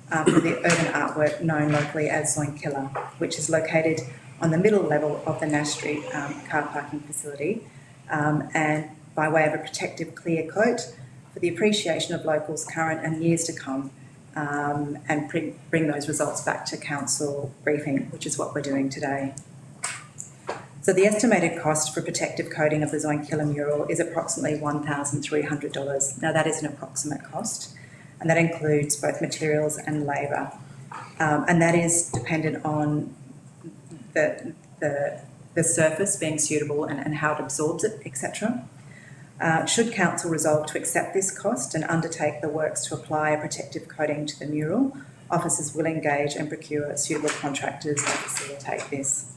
for the urban artwork known locally as Zoinkilla, which is located on the middle level of the Nash Street car parking facility, and by way of a protective clear coat for the appreciation of locals current and years to come, and bring those results back to council briefing, which is what we're doing today. So the estimated cost for protective coating of the Zoinkilla mural is approximately $1,300. Now that is an approximate cost, and that includes both materials and labour, and that is dependent on the surface being suitable and how it absorbs it, etc. Should council resolve to accept this cost and undertake the works to apply a protective coating to the mural, officers will engage and procure suitable contractors to facilitate this.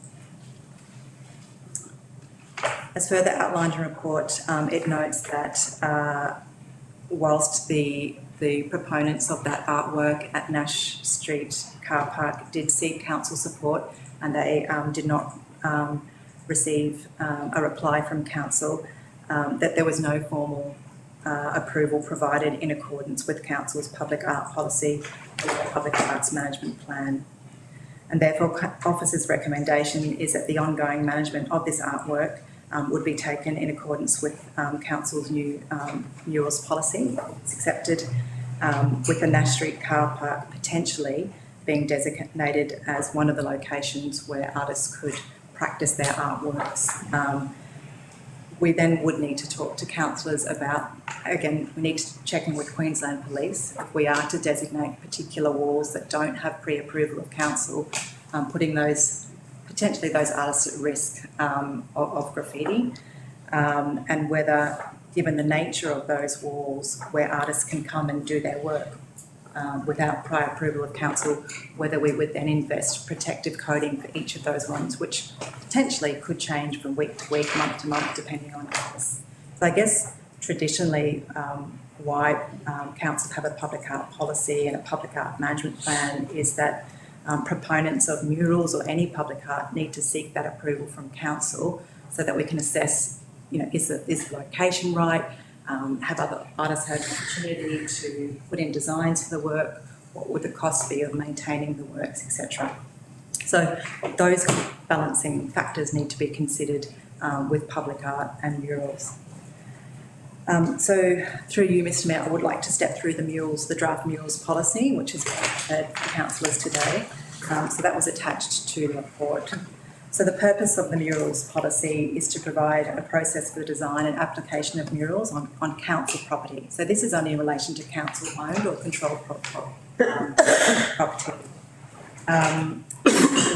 As further outlined in the report, it notes that whilst the proponents of that artwork at Nash Street car park did seek council support and they did not receive a reply from council, that there was no formal approval provided in accordance with council's public art policy or public arts management plan. And therefore, officers' recommendation is that the ongoing management of this artwork would be taken in accordance with council's new murals policy. It's accepted, with the Nash Street car park potentially being designated as one of the locations where artists could practice their artworks. We then would need to talk to councillors about, again, we need to check in with Queensland Police if we are to designate particular walls that don't have pre-approval of council, putting potentially those artists at risk of graffiti, and whether, given the nature of those walls where artists can come and do their work without prior approval of council, whether we would then invest protective coating for each of those ones, which potentially could change from week to week, month to month, depending on artists. So I guess traditionally why councils have a public art policy and a public art management plan is that proponents of murals or any public art need to seek that approval from council so that we can assess, is the location right, have other artists had an opportunity to put in designs for the work, what would the cost be of maintaining the works, etc. So those balancing factors need to be considered with public art and murals. So through you, Mr Mayor, I would like to step through the draft murals policy, which has been prepared for councillors today. So that was attached to the report. So the purpose of the murals policy is to provide a process for the design and application of murals on council property. So this is only in relation to council-owned or controlled property.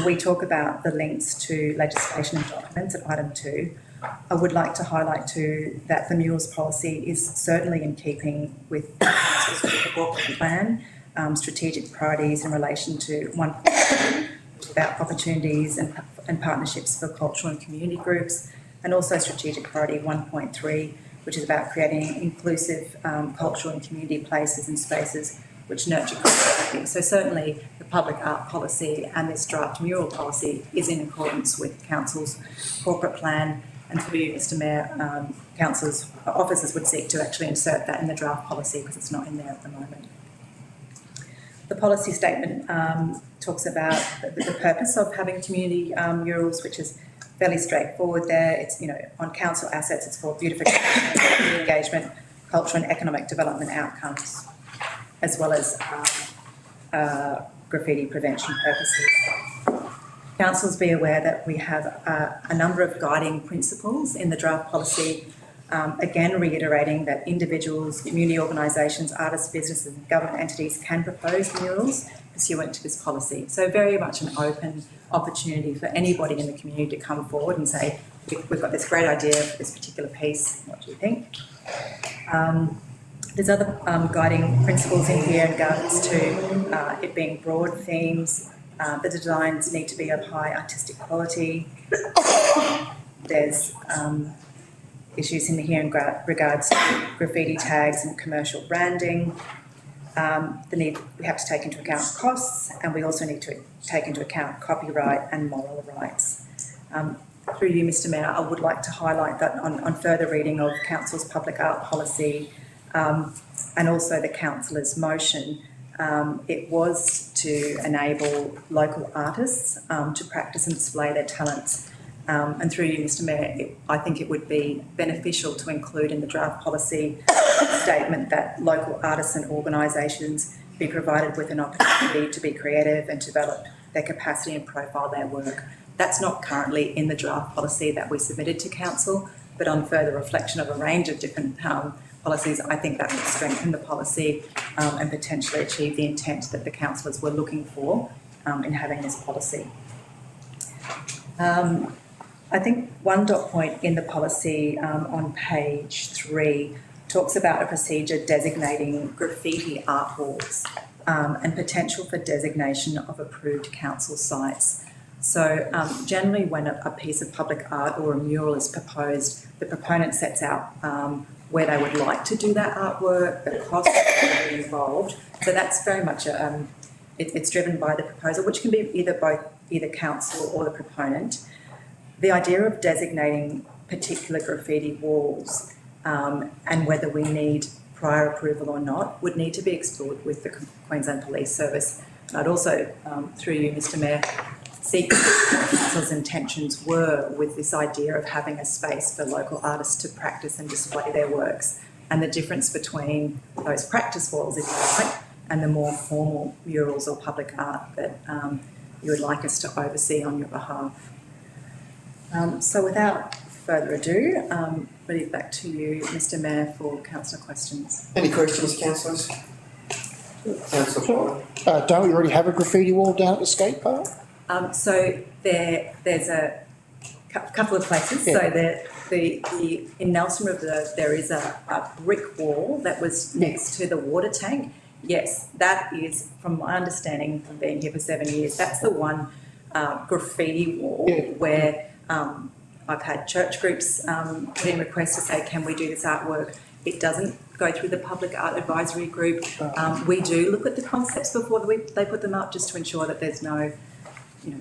We talk about the links to legislation and documents at item 2. I would like to highlight too that the murals policy is certainly in keeping with the corporate plan, strategic priorities in relation to 1.2 about opportunities and partnerships for cultural and community groups, and also strategic priority 1.3, which is about creating inclusive cultural and community places and spaces which nurture creativity. So certainly the public art policy and this draft mural policy is in accordance with Council's corporate plan, and through you, Mr Mayor, Council's officers would seek to actually insert that in the draft policy because it's not in there at the moment. The policy statement talks about the purpose of having community murals, which is fairly straightforward there. It's, on council assets, it's for beautification, community engagement, cultural and economic development outcomes, as well as graffiti prevention purposes. Councils be aware that we have a number of guiding principles in the draft policy, again reiterating that individuals, community organisations, artists, businesses and government entities can propose murals pursuant to this policy. So very much an open opportunity for anybody in the community to come forward and say, we've got this great idea for this particular piece, what do you think? There's other guiding principles in here in regards to it being broad themes. The designs need to be of high artistic quality. There's issues in here in regards to graffiti tags and commercial branding. We have to take into account costs, and we also need to take into account copyright and moral rights. Through you, Mr Mayor, I would like to highlight that on further reading of Council's public art policy and also the councillor's motion, it was to enable local artists to practice and display their talents. And through you, Mr Mayor, I think it would be beneficial to include in the draft policy a statement that local artists and organisations be provided with an opportunity to be creative and develop their capacity and profile their work. That's not currently in the draft policy that we submitted to council, but on further reflection of a range of different policies, I think that would strengthen the policy and potentially achieve the intent that the councillors were looking for in having this policy. I think one dot point in the policy on page 3 talks about a procedure designating graffiti art walls and potential for designation of approved council sites. So generally when a piece of public art or a mural is proposed, the proponent sets out where they would like to do that artwork, the costs that are involved. So that's very much it's driven by the proposal, which can be either council or the proponent. The idea of designating particular graffiti walls and whether we need prior approval or not would need to be explored with the Queensland Police Service. And I'd also, through you, Mr Mayor, seek what council's intentions were with this idea of having a space for local artists to practice and display their works, and the difference between those practice walls, if you like, and the more formal murals or public art that you would like us to oversee on your behalf. So without further ado, ready back to you, Mr Mayor, for councillor questions. Any questions, councillors? Councillor Ford. Don't we already have a graffiti wall down at the skate park? So there's a couple of places. Yeah. So in Nelson River there is a brick wall that was next to the water tank. Yes, that is, from my understanding from being here for 7 years, that's the one graffiti wall where I've had church groups put in requests to say, can we do this artwork? It doesn't go through the Public Art Advisory Group. We do look at the concepts before they put them up, just to ensure that there's no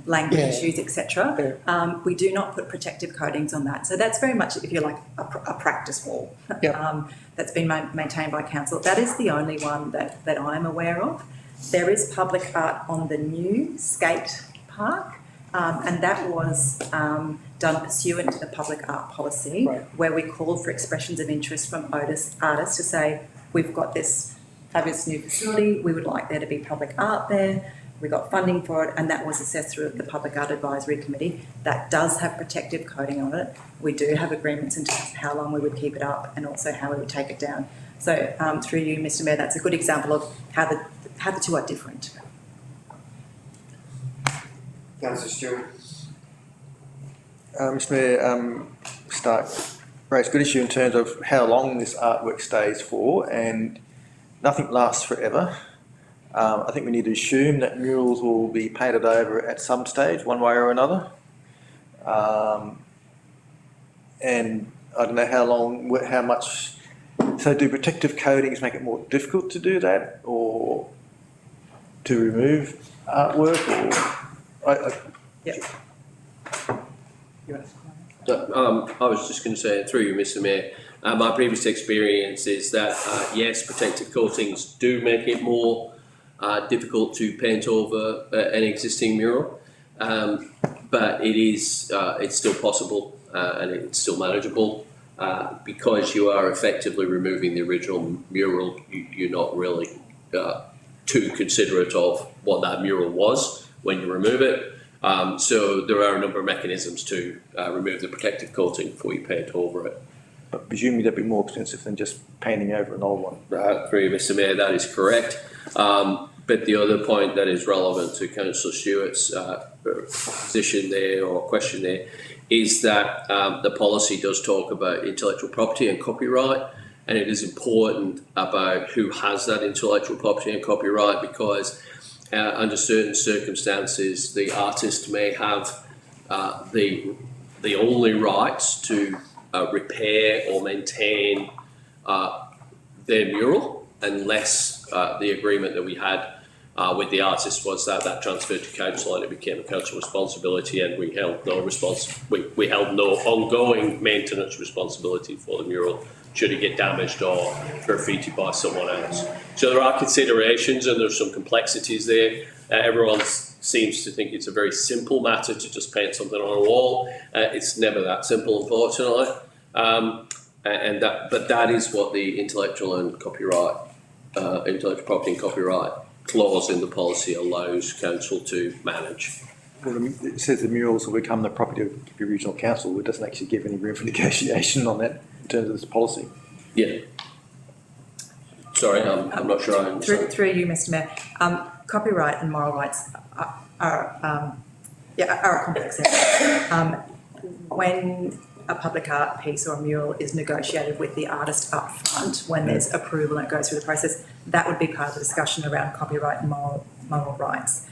language issues, etc. We do not put protective coatings on that. So that's very much, if you like, a practice wall that's been maintained by council. That is the only one that I'm aware of. There is public art on the new skate park, and that was done pursuant to the public art policy, Right. where we called for expressions of interest from artists to say, we've got this fabulous new facility, we would like there to be public art there, we got funding for it, and that was assessed through the Public Art Advisory Committee. That does have protective coding on it. We do have agreements in terms of how long we would keep it up and also how we would take it down. So through you, Mr. Mayor, that's a good example of how the two are different. Councillor Stewart. Mr Mayor, Stark raised a good issue in terms of how long this artwork stays for, and nothing lasts forever. I think we need to assume that murals will be painted over at some stage, one way or another. And I don't know how long, how much. So do protective coatings make it more difficult to do that, or to remove artwork, or? I was just going to say, through you, Mr. Mayor, my previous experience is that, yes, protective coatings do make it more difficult to paint over an existing mural, but it's still possible and it's still manageable. Because you are effectively removing the original mural, you're not really too considerate of what that mural was when you remove it. So there are a number of mechanisms to remove the protective coating before you paint over it. But presumably that'd be more expensive than just painting over an old one. Through Mr. Mayor, that is correct. But the other point that is relevant to Councillor Stewart's position there or question there is that the policy does talk about intellectual property and copyright, and it is important about who has that intellectual property and copyright, because under certain circumstances the artist may have the only rights to repair or maintain their mural, unless the agreement that we had with the artist was that transferred to council and it became a council responsibility, and we held we held no ongoing maintenance responsibility for the mural should it get damaged or graffitied by someone else. So there are considerations and there's some complexities there. Everyone seems to think it's a very simple matter to just paint something on a wall. It's never that simple, unfortunately. But that is what the intellectual property and copyright clause in the policy allows council to manage. Well, it says the murals will become the property of the regional council. It doesn't actually give any room for negotiation on that in terms of this policy. Yeah. Sorry, I'm not sure I understand. Through you, Mr. Mayor, copyright and moral rights are a complex area. When a public art piece or a mural is negotiated with the artist up front, when there's approval and it goes through the process, that would be part of the discussion around copyright and moral rights.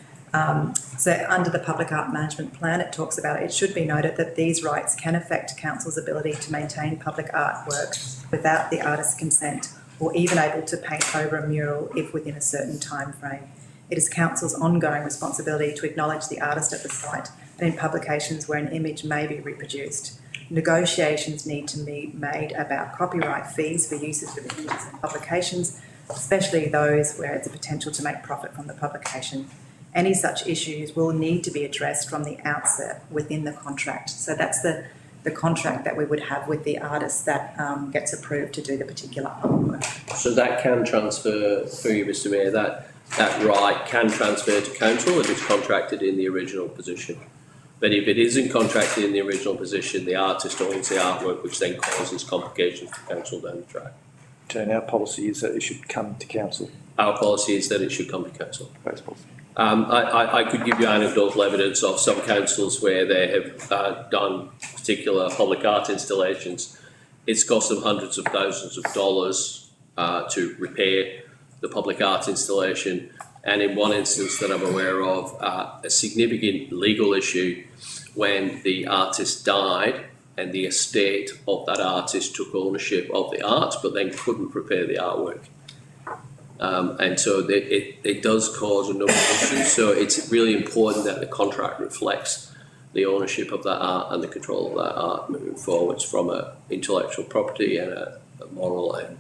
So under the Public Art Management Plan, it talks about it should be noted that these rights can affect council's ability to maintain public artwork without the artist's consent, or even able to paint over a mural if within a certain time frame. It is council's ongoing responsibility to acknowledge the artist at the site and in publications where an image may be reproduced. Negotiations need to be made about copyright fees for uses of images and publications, especially those where it's a potential to make profit from the publication. Any such issues will need to be addressed from the outset within the contract. So that's the contract that we would have with the artist that gets approved to do the particular artwork. So that can transfer, through you, Mr. Mayor, that right can transfer to council if it's contracted in the original position. But if it isn't contracted in the original position, the artist owns the artwork, which then causes complications for council down the track. So our policy is that it should come to council. Our policy is that it should come to council. I could give you anecdotal evidence of some councils where they have done particular public art installations. It's cost them hundreds of thousands of dollars to repair the public art installation. And in one instance that I'm aware of, a significant legal issue when the artist died and the estate of that artist took ownership of the art but then couldn't repair the artwork. And so it does cause a number of issues. So it's really important that the contract reflects the ownership of that art and the control of that art moving forwards from an intellectual property and a moral and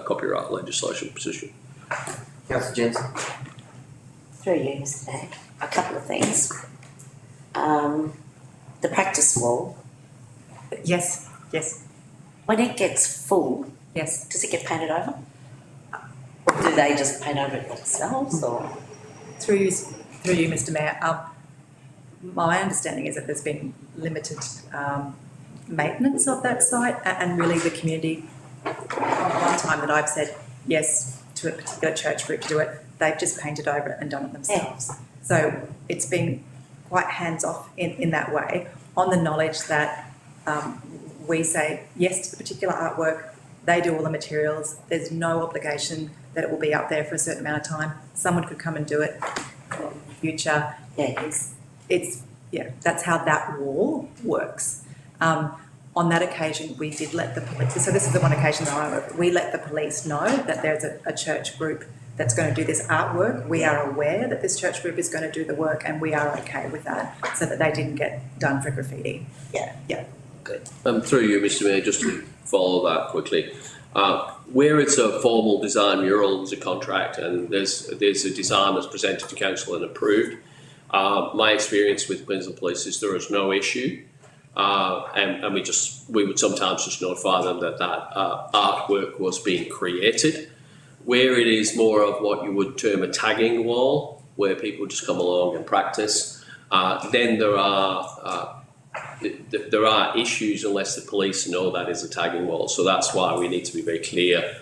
copyright legislation position. Councillor Jensen. Through you, Mr. Mayor, a couple of things. The practice wall Yes, yes, When it gets full, yes. does it get painted over? Or do they just paint over it themselves or? Through you, Mr Mayor, my understanding is that there's been limited maintenance of that site and really the community, one time that I've said yes to a particular church group to do it, they've just painted over it and done it themselves. So it's been quite hands-off in that way, on the knowledge that we say yes to the particular artwork, they do all the materials, there's no obligation that it will be up there for a certain amount of time. Someone could come and do it in the future. Yeah. Yeah, that's how that wall works. On that occasion, we did let the police, so this is the one occasion that I remember, we let the police know that there's a church group that's going to do this artwork. We are aware that this church group is going to do the work and we are okay with that, so that they didn't get done for graffiti. Yeah. Yeah. Good. Through you, Mr Mayor, just to follow that quickly. Where it's a formal design mural, there's a contract and there's a design that's presented to council and approved. My experience with Queensland Police is there is no issue. And we would sometimes just notify them that artwork was being created. Where it is more of what you would term a tagging wall, where people just come along and practice, then there are issues unless the police know that is a tagging wall. So that's why we need to be very clear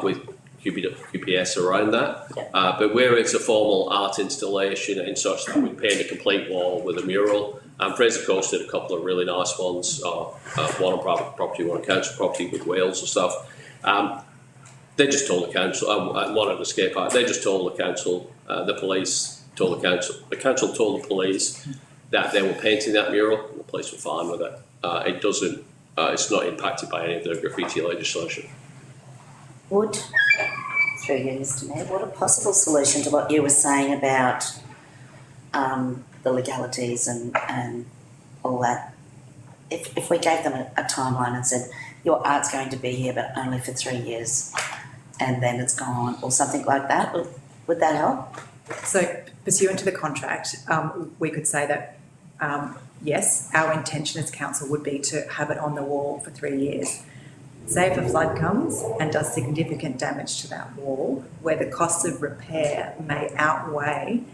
with QPS around that. But where it's a formal art installation and such that we paint a complete wall with a mural, Fraser Coast did a couple of really nice ones, one on private property, one on council property with whales and stuff. They just told the council, one at the skate park, they just told the council, the police told the council told the police that they were painting that mural, and the police were fine with it. It's not impacted by any of the graffiti legislation. Through you, Mr Mayor, what a possible solution to what you were saying about the legalities and all that. If we gave them a timeline and said, your art's going to be here but only for 3 years and then it's gone or something like that, would that help? So pursuant to the contract, we could say that yes, our intention as council would be to have it on the wall for 3 years. Say if a flood comes and does significant damage to that wall, where the cost of repair may outweigh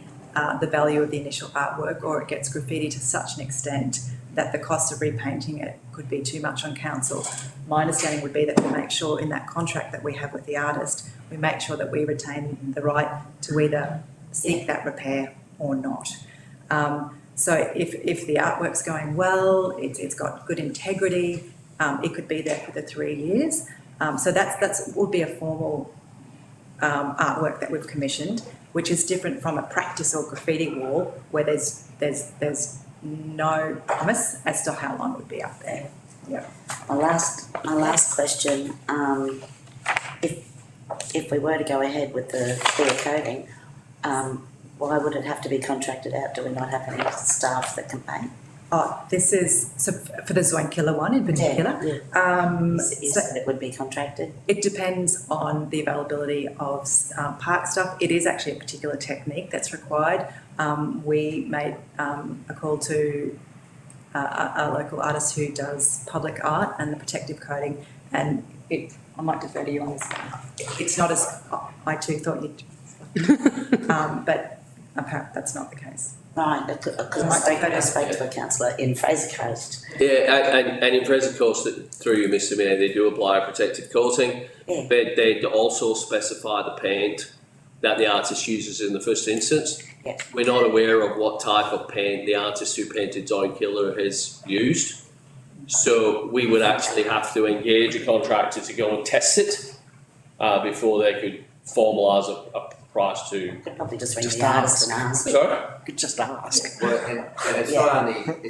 the value of the initial artwork, or it gets graffiti to such an extent that the cost of repainting it could be too much on council. My understanding would be that we make sure in that contract that we have with the artist, we make sure that we retain the right to either seek that repair or not. So if the artwork's going well, it's got good integrity, it could be there for the 3 years. So that's would be a formal artwork that we've commissioned, which is different from a practice or graffiti wall where there's no promise as to how long it would be up there. Yeah. My last question, if we were to go ahead with the clear coating, why would it have to be contracted out? Do we not have any staff that can paint? This is so for the Zoinkiller one in particular. Is that it would be contracted? It depends on the availability of park stuff. It is actually a particular technique that's required. We made a call to a local artist who does public art and the protective coating, and I might defer to you on this one. It's not as I too thought you'd, but apparently that's not the case. Right, because I spoke to a councillor in Fraser Coast. Yeah, and in Fraser Coast, through you, Mr Mayor, they do apply a protective coating. Yeah. They also specify the paint that the artist uses in the first instance. Yeah. We're not aware of what type of paint the artist who painted Zoinkiller has used. So we would actually have to engage a contractor to go and test it before they could formalise a price to... You could probably just ring the artist and ask. Sorry? You could just ask. Well, and it's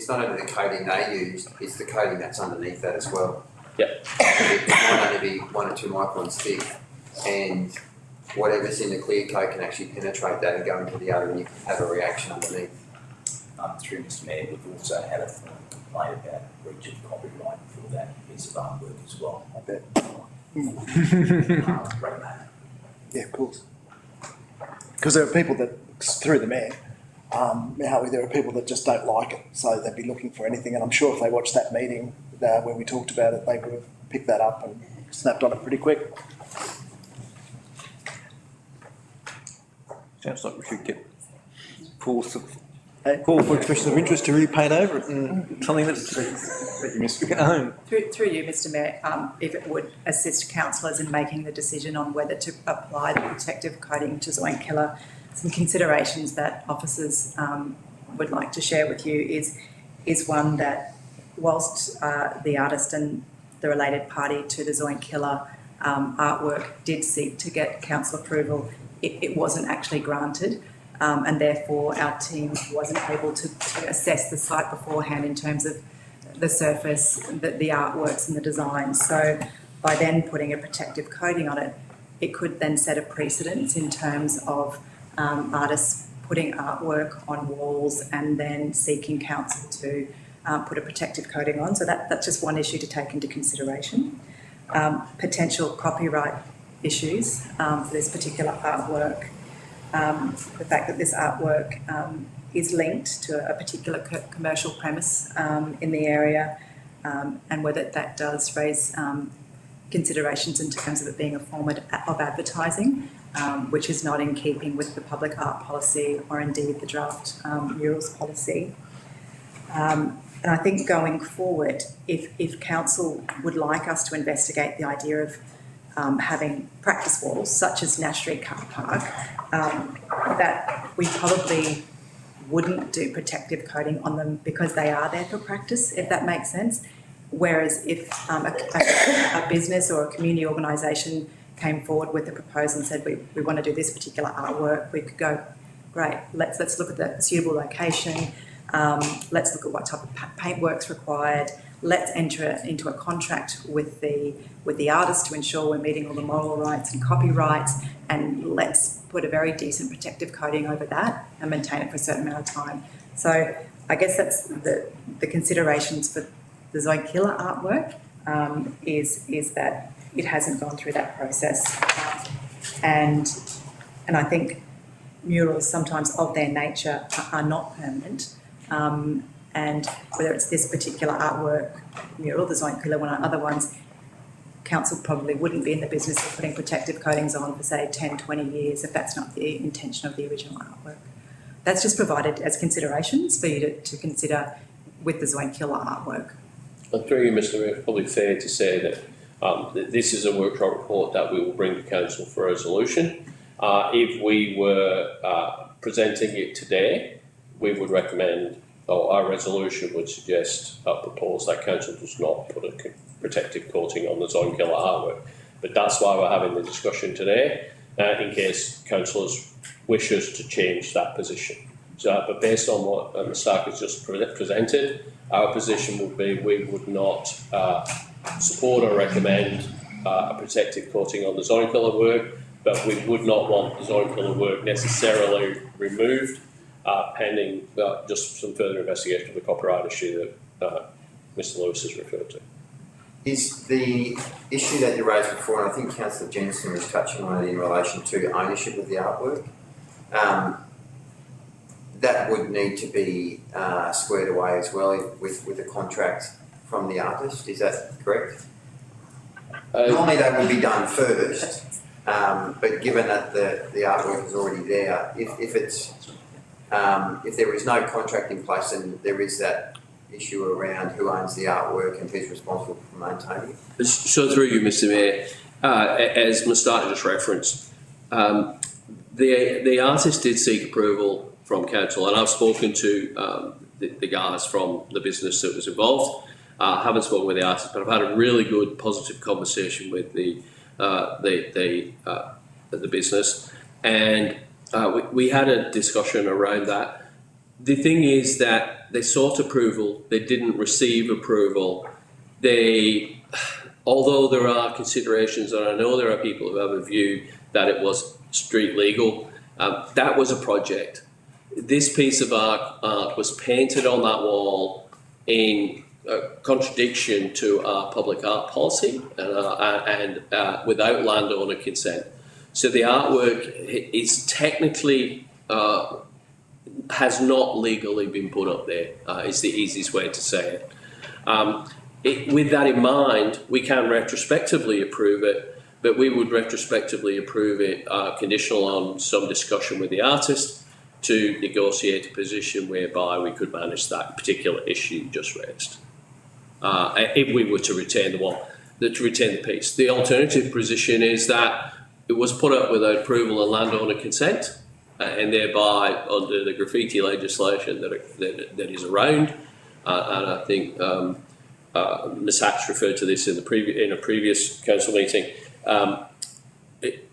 not only the coating they use, it's the coating that's underneath that as well. Yeah. It might only be 1 or 2 microns thick, and whatever's in the clear coat can actually penetrate that and go into the other, and you can have a reaction underneath. Through Mr Mayor, we've also had a complaint about breach of copyright for that piece of artwork as well. I bet. Great matter. Yeah, of course. Because there are people that, through the mayor, Howie, there are people that just don't like it, so they'd be looking for anything. And I'm sure if they watch that meeting, when we talked about it, they would have picked that up and snapped on it pretty quick. Sounds like we should get call for expressions of interest to really paint over it and something that's at home. Through you, Mr Mayor, if it would assist councillors in making the decision on whether to apply the protective coating to Zoinkilla, some considerations that officers would like to share with you is one that whilst the artist and the related party to the Zoinkilla artwork did seek to get council approval, it wasn't actually granted. And therefore our team wasn't able to assess the site beforehand in terms of the surface, the artworks and the designs. So by then putting a protective coating on it, it could then set a precedence in terms of artists putting artwork on walls and then seeking council to put a protective coating on. So that's just one issue to take into consideration. Potential copyright issues for this particular artwork. The fact that this artwork is linked to a particular commercial premise in the area, and whether that does raise considerations in terms of it being a form of advertising, which is not in keeping with the public art policy or indeed the draft murals policy. And I think going forward, if council would like us to investigate the idea of having practice walls, such as Nash Street Car Park, that we probably wouldn't do protective coating on them because they are there for practice, if that makes sense. Whereas if a business or a community organisation came forward with a proposal and said, we want to do this particular artwork, we could go, great, let's look at the suitable location, let's look at what type of paintwork's required, let's enter into a contract with the artist to ensure we're meeting all the moral rights and copyrights, and let's put a very decent protective coating over that and maintain it for a certain amount of time. So I guess that's the considerations for the Zoinkilla artwork, is that it hasn't gone through that process. And I think murals sometimes of their nature are not permanent. And whether it's this particular artwork mural, the Zoinkilla one, or other ones, council probably wouldn't be in the business of putting protective coatings on for, say, 10, 20 years if that's not the intention of the original artwork. That's just provided as considerations for you to consider with the Zoinkilla artwork. Through you, Mr Mayor, it's probably fair to say that this is a workshop report that we will bring to council for resolution. If we were presenting it today, we would recommend, or our resolution would suggest, propose that council does not put a protective coating on the Zoinkilla artwork. But that's why we're having the discussion today, in case councillors wish us to change that position. So, but based on what Mr Stark has just presented, our position would be we would not support or recommend a protective coating on the Zoinkilla work, but we would not want the Zoinkilla work necessarily removed, pending just some further investigation of the copyright issue that Mr Lewis has referred to. Is the issue that you raised before, and I think Councillor Jensen was touching on it in relation to ownership of the artwork, that would need to be squared away as well with a contract from the artist, is that correct? Normally that would be done first, but given that the artwork is already there, if there is no contract in place, then there is that issue around who owns the artwork and who's responsible for maintaining it. So through you, Mr Mayor, as Mr Stark just referenced, the artist did seek approval from council, and I've spoken to the guys from the business that was involved. I haven't spoken with the artist, but I've had a really good, positive conversation with the business, and we had a discussion around that. The thing is that they sought approval, they didn't receive approval. Although there are considerations, and I know there are people who have a view that it was street legal, that was a project. This piece of art was painted on that wall in contradiction to our public art policy and without landowner consent. So the artwork is technically has not legally been put up there, is the easiest way to say it. with that in mind, we can retrospectively approve it, but we would retrospectively approve it conditional on some discussion with the artist to negotiate a position whereby we could manage that particular issue just raised. If we were to retain the piece. The alternative position is that it was put up without approval and landowner consent, and thereby under the graffiti legislation that is around, and I think Ms Hatch referred to this in a previous council meeting. It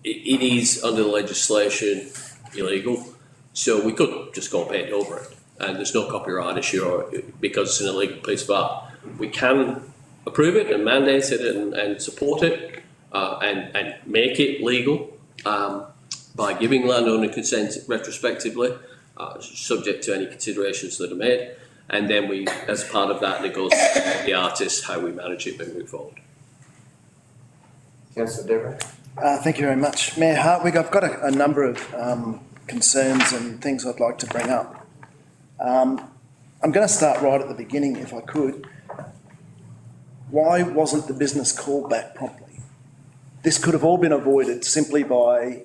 is under the legislation illegal, so we could just go paint over it, and there's no copyright issue because it's an illegal piece of art. We can approve it and mandate it and support it and make it legal by giving landowner consent retrospectively, subject to any considerations that are made, and then we, as part of that, negotiate with the artist how we manage it and move forward. Councillor Dever. Thank you very much. Mayor Hartwig, I've got a number of concerns and things I'd like to bring up. I'm going to start right at the beginning, if I could. Why wasn't the business called back promptly? This could have all been avoided simply by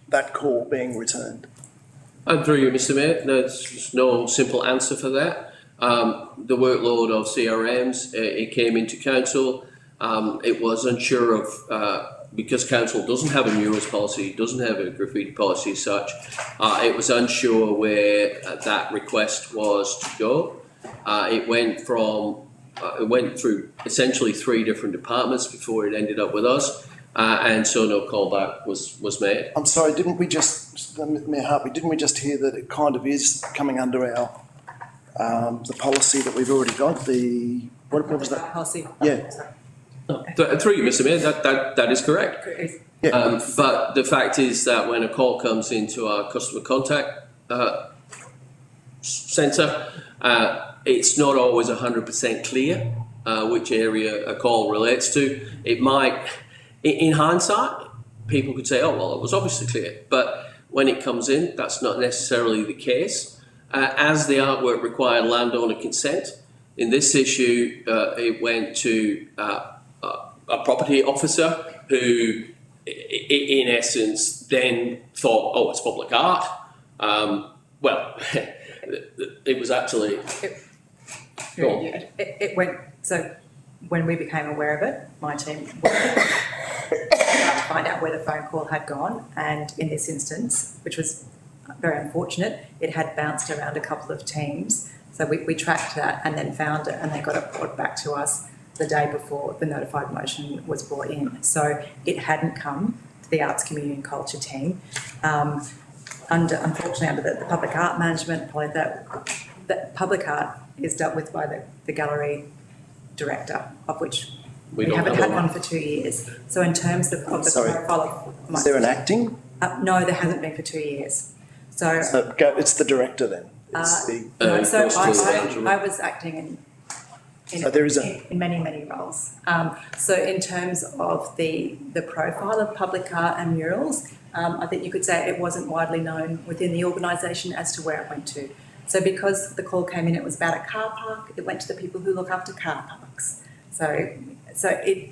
that call being returned. I'm through you, Mr Mayor. There's no simple answer for that. The workload of CRMs, it came into council. It was unsure of, because council doesn't have a murals policy, doesn't have a graffiti policy as such, it was unsure where that request was to go. It went through essentially 3 different departments before it ended up with us, and so no callback was made. I'm sorry, didn't we just, Mayor Hartwig, didn't we just hear that it kind of is coming under our, the policy that we've already got, what was that? Policy. Yeah. Through you, Mr Mayor, that is correct. Yeah. But the fact is that when a call comes into our customer contact centre, it's not always 100% clear which area a call relates to. It might, in hindsight, people could say, oh, well, it was obviously clear. But when it comes in, that's not necessarily the case. As the artwork required landowner consent, in this issue, it went to a property officer who, in essence, then thought, oh, it's public art. Well, it was actually... It went, so when we became aware of it, my team worked to find out where the phone call had gone, and in this instance, which was very unfortunate, it had bounced around a couple of teams. So we tracked that and then found it, and they got it brought back to us the day before the notified motion was brought in. So it hadn't come to the Arts, Community and Culture team. Unfortunately, under the public art management, probably that public art is dealt with by the gallery director, of which we haven't had one for 2 years. So in terms of the profile of... Is there an acting? No, there hasn't been for 2 years. So it's the director then? I was acting in many roles. So in terms of the profile of public art and murals, I think you could say it wasn't widely known within the organisation as to where it went to. So because the call came in, it was about a car park, it went to the people who look after car parks. So it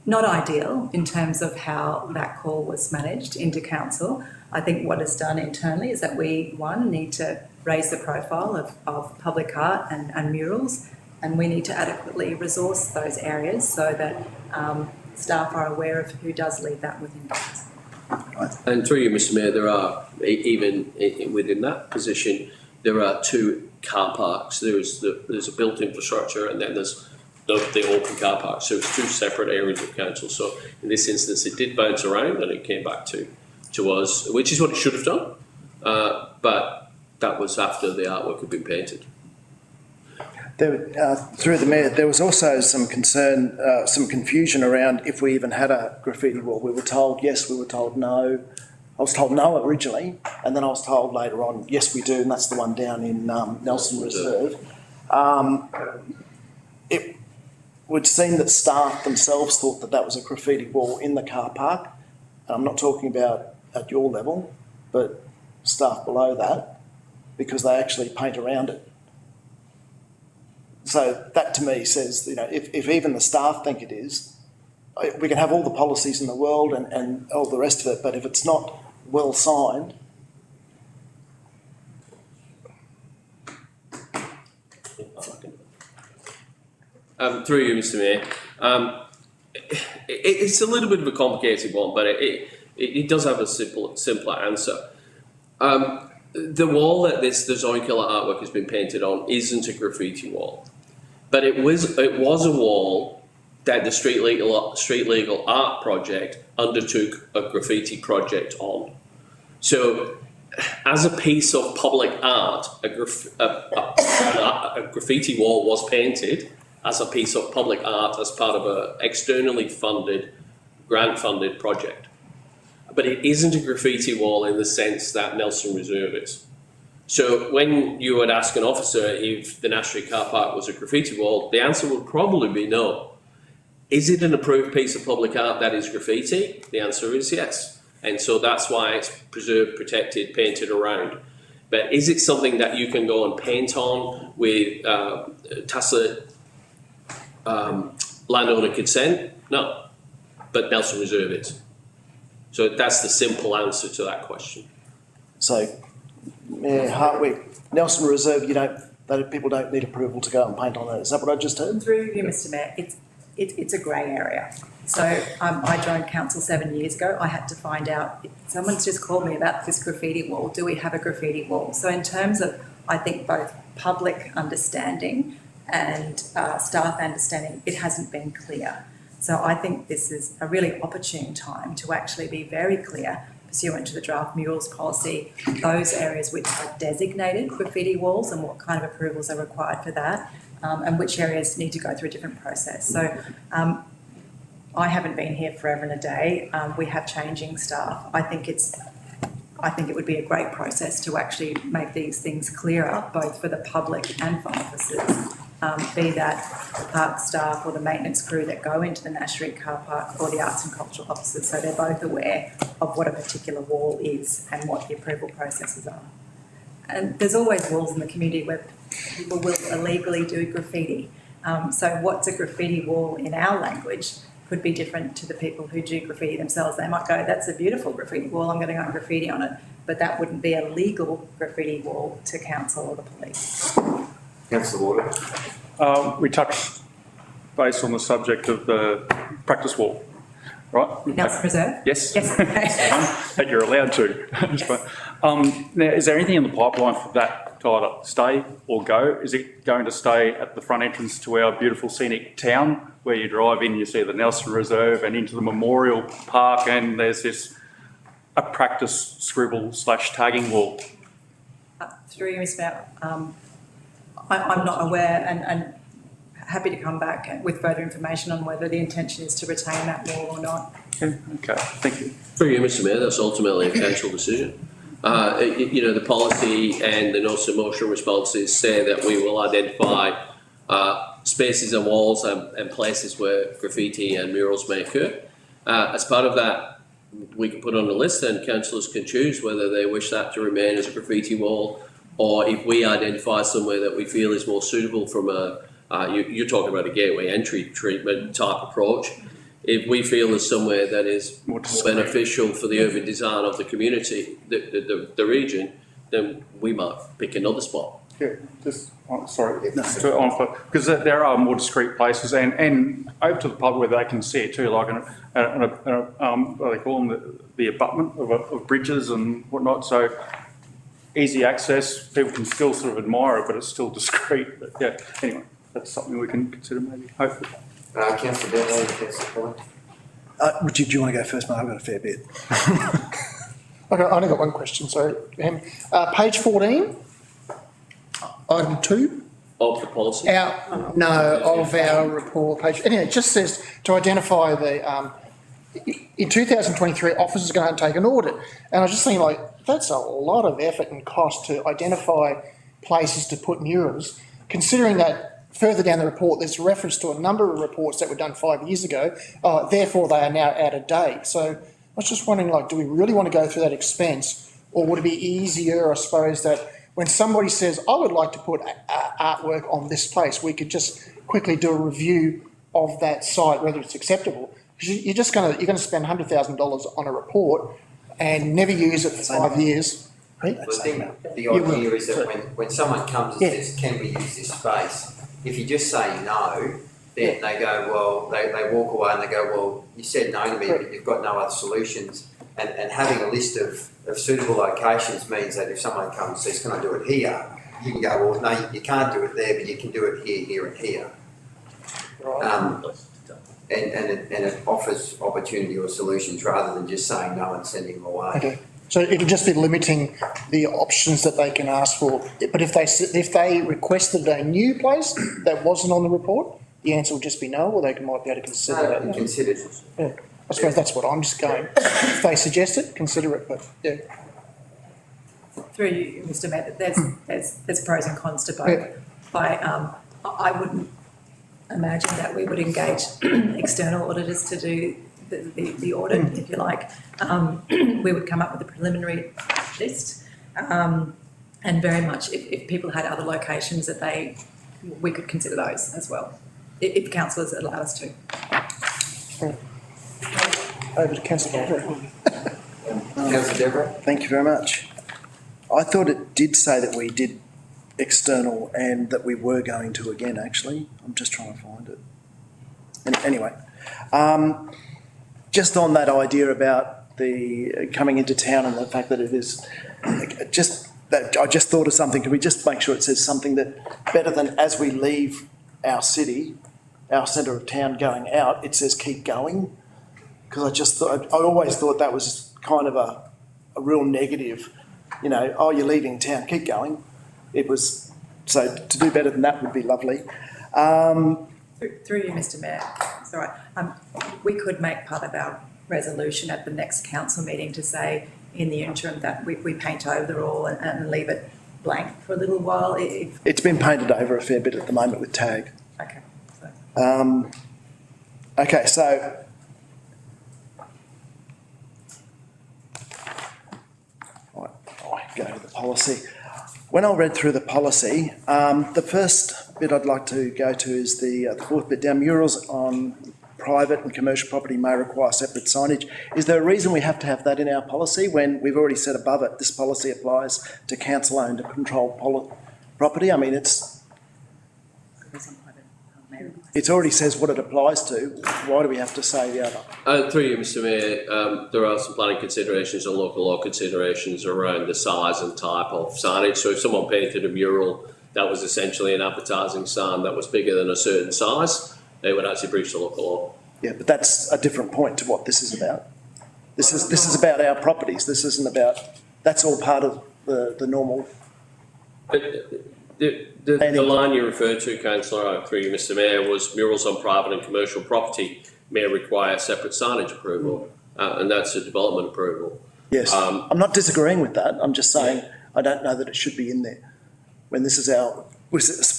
not ideal in terms of how that call was managed into council. I think what is done internally is that we, need to raise the profile of public art and murals, and we need to adequately resource those areas so that staff are aware of who does lead that within council. And through you, Mr Mayor, there are, even within that position, there are 2 car parks. There's a built infrastructure, and then there's the open car parks. So it's 2 separate areas of council. So in this instance, it did bounce around and it came back to us, which is what it should have done. But that was after the artwork had been painted. Through the Mayor, there was also some concern, some confusion around if we even had a graffiti wall. We were told yes, we were told no. I was told no originally, and then I was told later on, yes, we do, and that's the one down in Nelson Reserve. It would seem that staff themselves thought that was a graffiti wall in the car park. And I'm not talking about at your level, but staff below that, because they actually paint around it. So that to me says, if even the staff think it is, we can have all the policies in the world and all the rest of it, but if it's not well signed. Through you, Mr. Mayor. It's a little bit of a complicated one, but it does have a simpler answer. The wall that the Zoinkiller artwork has been painted on isn't a graffiti wall, but it was a wall that the Street Legal Art Project undertook a graffiti project on. So, as a piece of public art, a graffiti wall was painted as a piece of public art as part of an externally funded, grant-funded project. But it isn't a graffiti wall in the sense that Nelson Reserve is. So when you would ask an officer if the Nash Street car park was a graffiti wall, the answer would probably be no. Is it an approved piece of public art that is graffiti? The answer is yes. And so that's why it's preserved, protected, painted around. But is it something that you can go and paint on with tacit landowner consent? No. But Nelson Reserve is. So that's the simple answer to that question. So, Mayor Hartwig, Nelson Reserve, people don't need approval to go and paint on it. Is that what I just heard? Through you, Mr. Mayor, it's a grey area. So I joined council 7 years ago. I had to find out, someone's just called me about this graffiti wall. Do we have a graffiti wall? So in terms of, I think, both public understanding and staff understanding, it hasn't been clear. So I think this is a really opportune time to actually be very clear, pursuant to the draft murals policy, those areas which are designated graffiti walls and what kind of approvals are required for that, and which areas need to go through a different process. So I haven't been here forever and a day. We have changing staff. I think it would be a great process to actually make these things clearer, both for the public and for officers. Be that the park staff or the maintenance crew that go into the Nash Street car park, or the arts and cultural officers, so they're both aware of what a particular wall is and what the approval processes are. And there's always walls in the community where people will illegally do graffiti. So what's a graffiti wall in our language could be different to the people who do graffiti themselves. They might go, that's a beautiful graffiti wall, I'm going to go and graffiti on it. But that wouldn't be a legal graffiti wall to council or the police. Councillor Warder. We touched base on the subject of the practice wall, right? Nelson Reserve? Yes. Yes. Okay. And you're allowed to. Yes. Now, is there anything in the pipeline for that to either stay or go? Is it going to stay at the front entrance to our beautiful scenic town, where you drive in, you see the Nelson Reserve and into the Memorial Park, and there's a practice scribble / tagging wall? Through you, Ms. Mayor, I'm not aware, and happy to come back with further information on whether the intention is to retain that wall or not. Okay, thank you. For you, Mr. Mayor, that's ultimately a council decision. The policy and the notice of motion responses say that we will identify spaces and walls and places where graffiti and murals may occur. As part of that, we can put on a list, and councillors can choose whether they wish that to remain as a graffiti wall, or if we identify somewhere that we feel is more suitable from you're talking about a gateway entry treatment type approach. If we feel there's somewhere that is more beneficial for the urban design of the community, the region, then we might pick another spot. Yeah, just because there are more discreet places and over to the public where they can see it too, like what they call them, the abutment of bridges and whatnot. So easy access, people can still sort of admire it, but it's still discreet. But yeah, anyway, that's something we can consider maybe, hopefully. Councillor Bentley, Councillor Coyne. Richard, do you want to go first, mate? I've got a fair bit. Okay, I only got one question, sorry. Page 14, item 2. Of the policy? Of our report page. Anyway, it just says to identify the, in 2023, officers are going to undertake an audit. And I was just thinking, that's a lot of effort and cost to identify places to put murals, considering that further down the report, there's reference to a number of reports that were done 5 years ago, therefore they are now out of date. So I was just wondering, do we really want to go through that expense, or would it be easier, I suppose, that when somebody says, I would like to put artwork on this place, we could just quickly do a review of that site, whether it's acceptable. Because you're going to spend $100,000 on a report and never use it for 5 years. Right? Well, I think the You will. idea is that when someone comes and says, can we use this space? If you just say no, then they go, well, they walk away and they go, well, you said no to me, but you've got no other solutions. And having a list of suitable locations means that if someone comes and says, can I do it here? You can go, well, no, you can't do it there, but you can do it here, here and here. And it offers opportunity or solutions rather than just saying no and sending them away. Okay. So it'll just be limiting the options that they can ask for. But if they requested a new place that wasn't on the report, the answer would just be no, or they might be able to consider that. Consider. Yeah. I suppose that's what I'm just going. If they suggest it, consider it, but yeah. Through you, Mr. Mayor, there's pros and cons to both. I wouldn't imagine that we would engage external auditors to do the audit, if you like. We would come up with a preliminary list, and very much if people had other locations that we could consider those as well, if councillors allowed us to. Over to Councillor Deborah. Councillor Deborah? Thank you very much. I thought it did say that we did external and that we were going to again, actually. I'm just trying to find it. Anyway, just on that idea about the coming into town and the fact that it is just that I just thought of something. Can we just make sure it says something that better than as we leave our city, our centre of town going out, it says keep going? Because I always thought that was kind of a real negative, you know, oh, you're leaving town, keep going. It was, so to do better than that would be lovely. Through you, Mr. Mayor, it's all right. We could make part of our resolution at the next council meeting to say in the interim that we paint over all and leave it blank for a little while. It's been painted over a fair bit at the moment with tag. Okay. Okay, so I go to the policy. When I read through the policy, the first bit I'd like to go to is the fourth bit down. Murals on private and commercial property may require separate signage. Is there a reason we have to have that in our policy when we've already said above it, this policy applies to council-owned and controlled property? I mean, it already says what it applies to. Why do we have to say the other? Through you, Mr. Mayor, there are some planning considerations and local law considerations around the size and type of signage. So if someone painted a mural that was essentially an advertising sign that was bigger than a certain size, they would actually breach the local law. Yeah, but that's a different point to what this is about. This is about our properties. This isn't about. That's all part of the normal. But the line you referred to, Councillor, through you, Mr. Mayor, was murals on private and commercial property may require separate signage approval, and that's a development approval. Yes, I'm not disagreeing with that. I'm just saying I don't know that it should be in there. When this is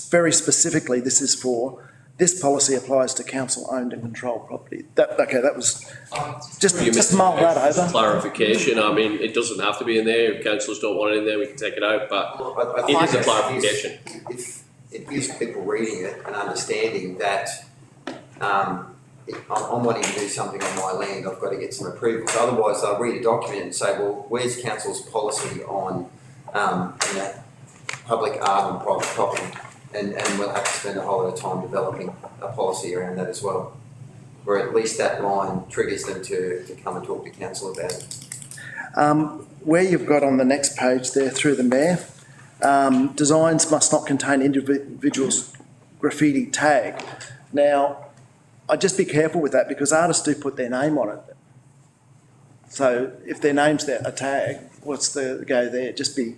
very specifically, this is for. This policy applies to council-owned and controlled property. That was just mull that over. Clarification. I mean, it doesn't have to be in there. If councillors don't want it in there, we can take it out. But it is a clarification. If it gives people reading it and understanding that I'm wanting to do something on my land, I've got to get some approvals. Otherwise, they'll read a document and say, "Well, where's council's policy on public art and private property?" And we'll have to spend a whole lot of time developing a policy around that as well. Or at least that line triggers them to come and talk to council about it. Where you've got on the next page there, through the mayor, designs must not contain individuals' graffiti tag. Now, I'd just be careful with that because artists do put their name on it. So if their name's there, a tag, what's the go there? Just be...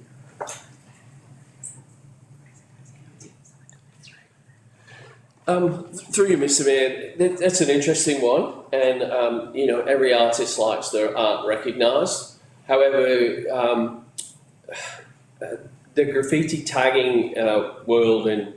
Through you, Mr. Mayor, that's an interesting one, and every artist likes their art recognised. However, the graffiti tagging world and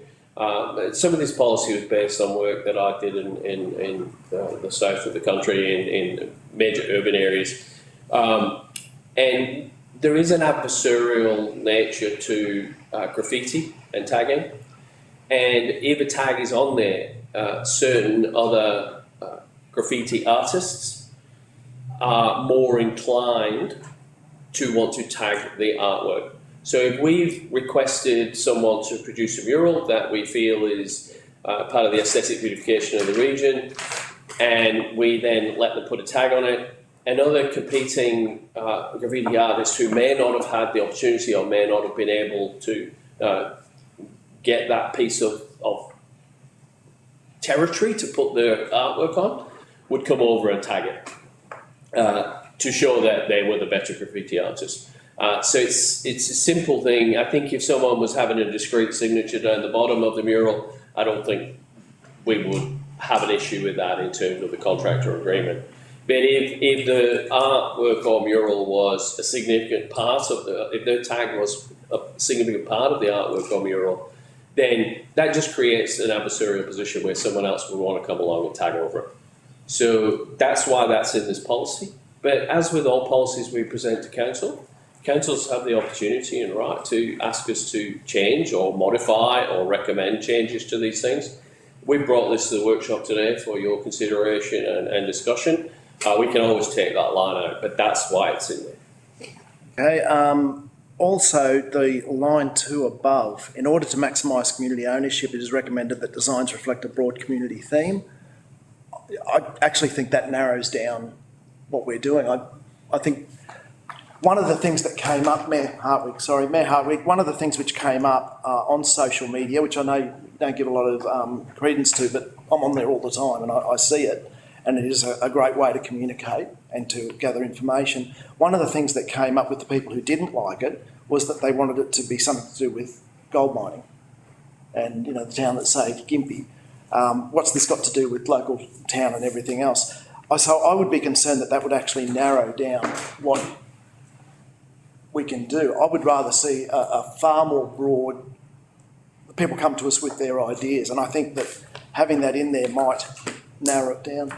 some of this policy was based on work that I did in the south of the country in major urban areas, and there is an adversarial nature to graffiti and tagging, and if a tag is on there, certain other graffiti artists are more inclined to want to tag the artwork. So if we've requested someone to produce a mural that we feel is part of the aesthetic beautification of the region, and we then let them put a tag on it, and other competing graffiti artists who may not have had the opportunity or may not have been able to get that piece of territory to put their artwork on, would come over and tag it to show that they were the better graffiti artist. So it's a simple thing. I think if someone was having a discrete signature down the bottom of the mural, I don't think we would have an issue with that in terms of the contractor agreement. But if the artwork or mural was a significant part of if their tag was a significant part of the artwork or mural, then that just creates an adversarial position where someone else would want to come along and tag over it. So that's why that's in this policy. But as with all policies we present to council, councils have the opportunity and right to ask us to change or modify or recommend changes to these things. We brought this to the workshop today for your consideration and discussion. We can always take that line out, but that's why it's in there. Okay, also the line 2 above, in order to maximise community ownership, it is recommended that designs reflect a broad community theme. I actually think that narrows down what we're doing. I think one of the things that came up, Mayor Hartwig, one of the things which came up on social media, which I know you don't give a lot of credence to, but I'm on there all the time and I see it, and it is a great way to communicate and to gather information. One of the things that came up with the people who didn't like it was that they wanted it to be something to do with gold mining and, you know, the town that saved Gympie. What's this got to do with local town and everything else? So I would be concerned that would actually narrow down what we can do. I would rather see a far more broad, people come to us with their ideas, and I think that having that in there might narrow it down.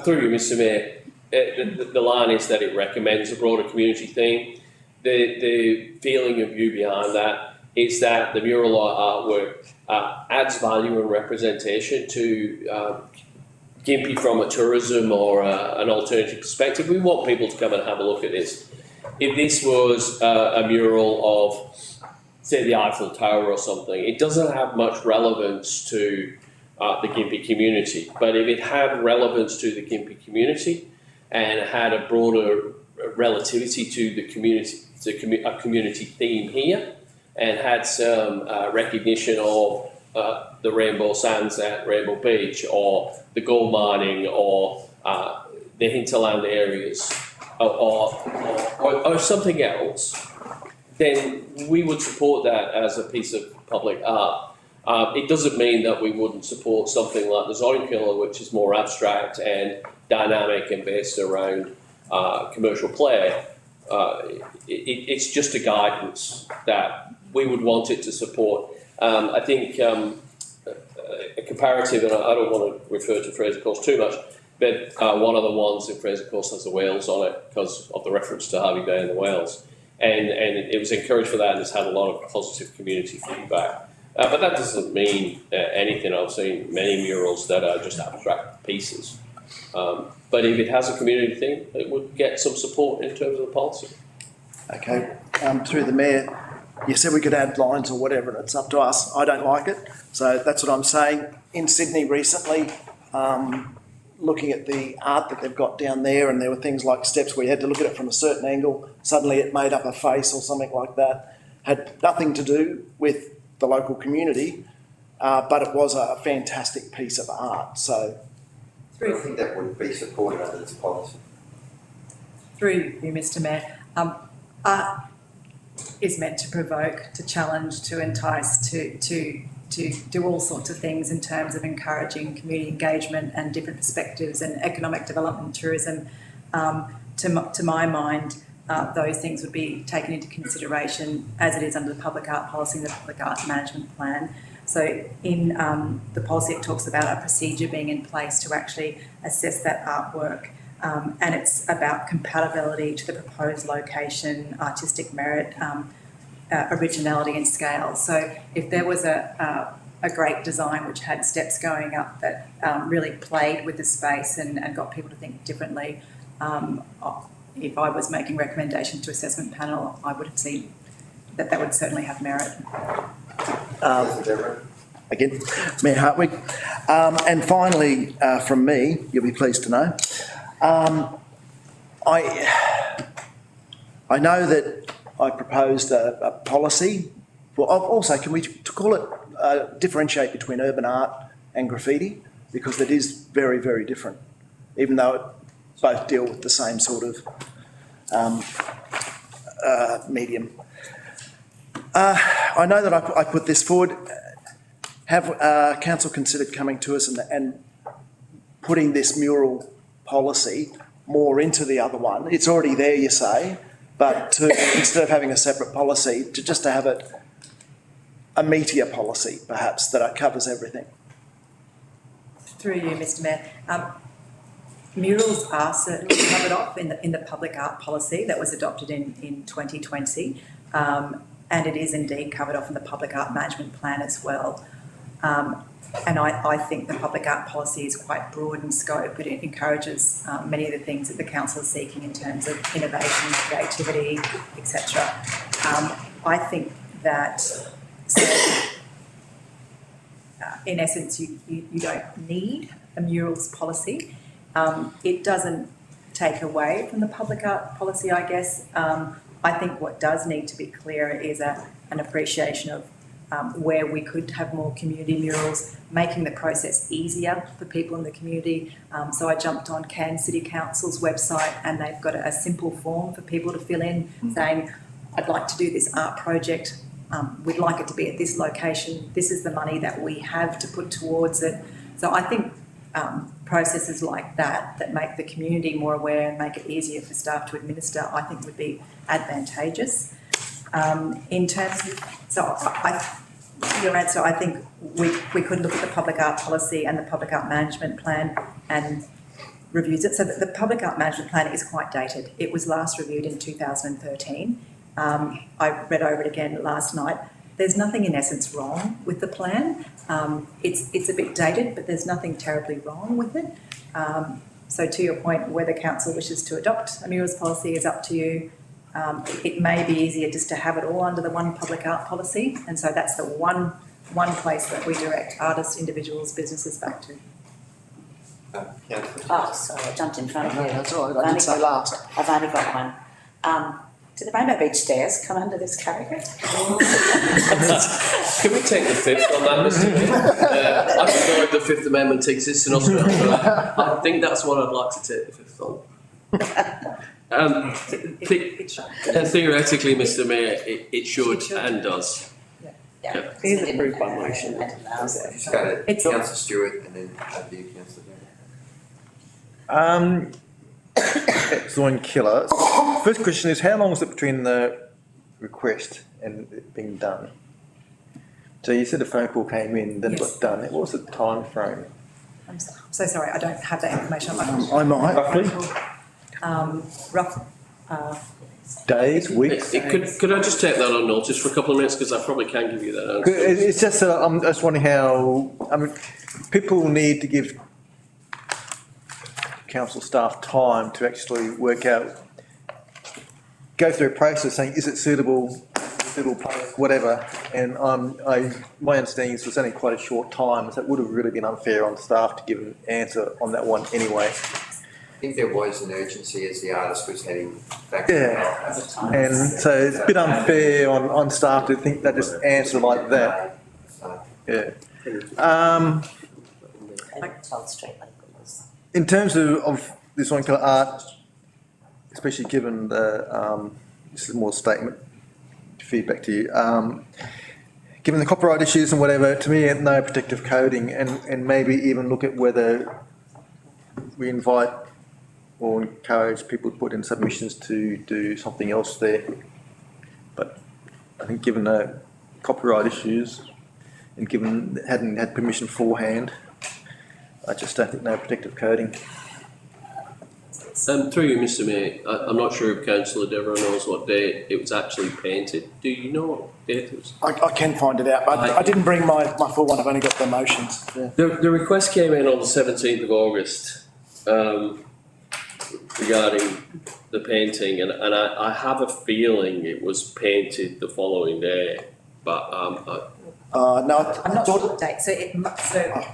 Through you, Mr. Mayor, the line is that it recommends a broader community theme. The feeling of view behind that is that the mural artwork adds value and representation to Gympie from a tourism or an alternative perspective. We want people to come and have a look at this. If this was a mural of, say, the Eiffel Tower or something, it doesn't have much relevance to the Gympie community. But if it had relevance to the Gympie community and had a broader relativity to the community, a community theme here, and had some recognition of the rainbow sands at Rainbow Beach, or the gold mining, or the hinterland areas, or something else, then we would support that as a piece of public art. It doesn't mean that we wouldn't support something like the Zoinkiller, which is more abstract and dynamic and based around commercial play. It's just a guidance that we would want it to support. I think a comparative, and I don't want to refer to Fraser Coast too much, but one of the ones in Fraser Coast has the whales on it because of the reference to Harvey Bay and the whales. And it was encouraged for that, and it's had a lot of positive community feedback. But that doesn't mean anything. I've seen many murals that are just abstract pieces. But if it has a community theme, it would get some support in terms of the policy. Okay, through the Mayor, you said we could add lines or whatever, and it's up to us. I don't like it, so that's what I'm saying. In Sydney recently, looking at the art that they've got down there, and there were things like steps where you had to look at it from a certain angle, suddenly it made up a face or something like that. Had nothing to do with the local community, but it was a fantastic piece of art. So I think that would be supported under this policy. Through you, Mr. Mayor, art is meant to provoke, to challenge, to entice, to do all sorts of things in terms of encouraging community engagement and different perspectives and economic development, tourism. To my mind, those things would be taken into consideration as it is under the public art policy and the public art management plan. So in the policy, it talks about a procedure being in place to actually assess that artwork and it's about compatibility to the proposed location, artistic merit, originality and scale. So if there was a great design which had steps going up that really played with the space and got people to think differently, if I was making recommendations to assessment panel, I would have seen that would certainly have merit. Again, Mayor Hartwig. And finally, from me, you'll be pleased to know, I know that I proposed a policy. Well, also, can we call it differentiate between urban art and graffiti, because it is very, very different, even though it both deal with the same sort of medium. I know that I put this forward. Have council considered coming to us and putting this mural policy more into the other one? It's already there, you say, but instead of having a separate policy, to have it a meatier policy, perhaps, that it covers everything. Through you, Mr. Mayor. Murals are certainly covered off in the public art policy that was adopted in 2020, and it is indeed covered off in the public art management plan as well. And I think the public art policy is quite broad in scope. It encourages many of the things that the council is seeking in terms of innovation, creativity, etc. I think that, in essence, you don't need a murals policy. It doesn't take away from the public art policy, I guess. I think what does need to be clearer is an appreciation of where we could have more community murals, making the process easier for people in the community. So I jumped on Cairns City Council's website and they've got a simple form for people to fill in saying, I'd like to do this art project. We'd like it to be at this location. This is the money that we have to put towards it. So I think processes like that make the community more aware and make it easier for staff to administer, I think would be advantageous. In terms of, your answer, I think we could look at the public art policy and the public art management plan and reviews it. So the public art management plan is quite dated. It was last reviewed in 2013. I read over it again last night. There's nothing in essence wrong with the plan. It's a bit dated, but there's nothing terribly wrong with it. So to your point, whether council wishes to adopt a murals policy is up to you. It may be easier just to have it all under the one public art policy, and so that's the one place that we direct artists, individuals, businesses back to. Oh, sorry, I jumped in front of you. That's all right, I did say last. I've only got one. Do the Rainbow Beach stairs come under this category? Can we take the fifth on that, Mr. Mayor? I don't know if the Fifth Amendment exists in Australia, but I think that's what I'd like to take the fifth on. Theoretically, Mr. Mayor, it should and does. Yeah. It is approved by motion. Just go to Councillor Stewart and then over you, Councillor Barry. Excellent killer. First question is, how long is it between the request and it being done? So you said a phone call came in, then it got done. What was the time frame? I'm so sorry, I don't have that information on my I might. roughly. Days, weeks? Could I just take that on notice for a couple of minutes, because I probably can give you that answer. It's just that I'm just wondering how, people need to give council staff time to actually work out, go through a process saying, is it suitable place, whatever, and my understanding is it was only quite a short time, so it would have really been unfair on staff to give an answer on that one anyway. I think there was an urgency as the artist was heading back. Yeah, and so it's a bit unfair on staff to think they just answer like that. Yeah. In terms of this one called art, especially given the, this is more a statement, feedback to you, given the copyright issues and whatever, to me, no protective coding, and maybe even look at whether we invite or encourage people to put in submissions to do something else there. But I think given the copyright issues and given it hadn't had permission beforehand, I just don't think no protective coding. Through you, Mr Mayor, I'm not sure if Councillor Devereux knows what day it was actually painted. Do you know what date it was? I can find it out. I didn't bring my full one. I've only got the motions. Yeah. The request came in on the 17th of August regarding the painting, and I have a feeling it was painted the following day, but No, I'm not sure what date, so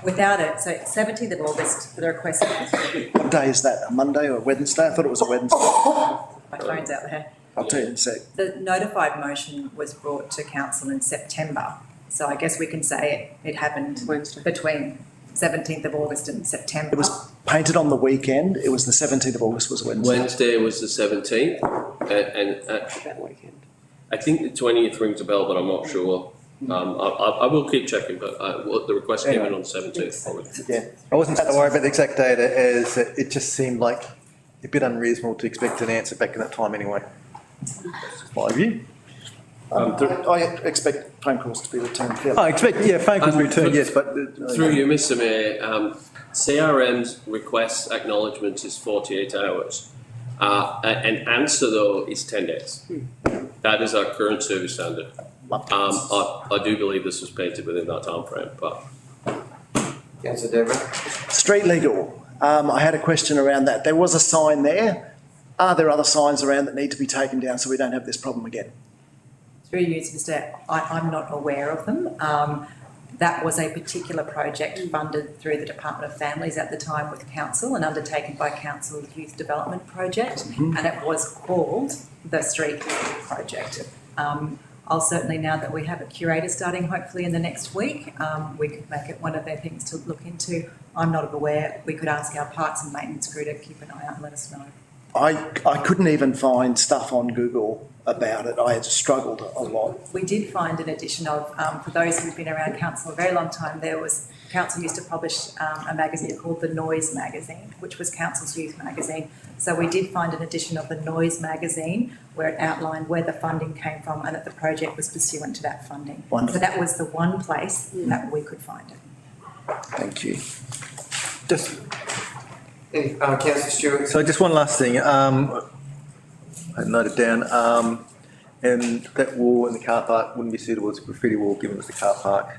without it, so 17th of August for the request. what day is that? A Monday or a Wednesday? I thought it was a Wednesday. My phone's out there. I'll tell you in a sec. The notified motion was brought to council in September, so I guess we can say it happened Wednesday. between 17th of August and September. It was painted on the weekend. It was the 17th of August was Wednesday. Wednesday was the 17th, and That weekend. I think the 20th rings a bell, but I'm not sure. I will keep checking, but the request came in on the 17th of August. Yeah. I wasn't so worried about the exact date as it just seemed like a bit unreasonable to expect an answer back in that time anyway. That's just my view. I expect phone calls to be returned fairly. I expect, yeah, phone calls returned, yes, but. Through you, Mr Mayor, CRM's request acknowledgement is 48 hours. An answer though is 10 days. That is our current service standard. I do believe this was painted within that time frame, but. Councillor Devereux? Street legal. I had a question around that. There was a sign there. Are there other signs around that need to be taken down so we don't have this problem again? Through you, Mr. I'm not aware of them. That was a particular project funded through the Department of Families at the time with council and undertaken by council's youth development project, and it was called the Street Project. I'll certainly, now that we have a curator starting hopefully in the next week, we could make it one of their things to look into. I'm not aware. We could ask our parks and maintenance crew to keep an eye out and let us know. I couldn't even find stuff on Google about it. I had struggled a lot. We did find an edition of, for those who've been around council a very long time, council used to publish a magazine called The Noise magazine, which was council's youth magazine. So we did find an edition of The Noise magazine where it outlined where the funding came from and that the project was pursuant to that funding. Wonderful. So that was the one place that we could find it. Thank you. Just, Councillor Stewart? so just one last thing, I noted down, and that wall in the car park wouldn't be suitable as a graffiti wall given it's the car park.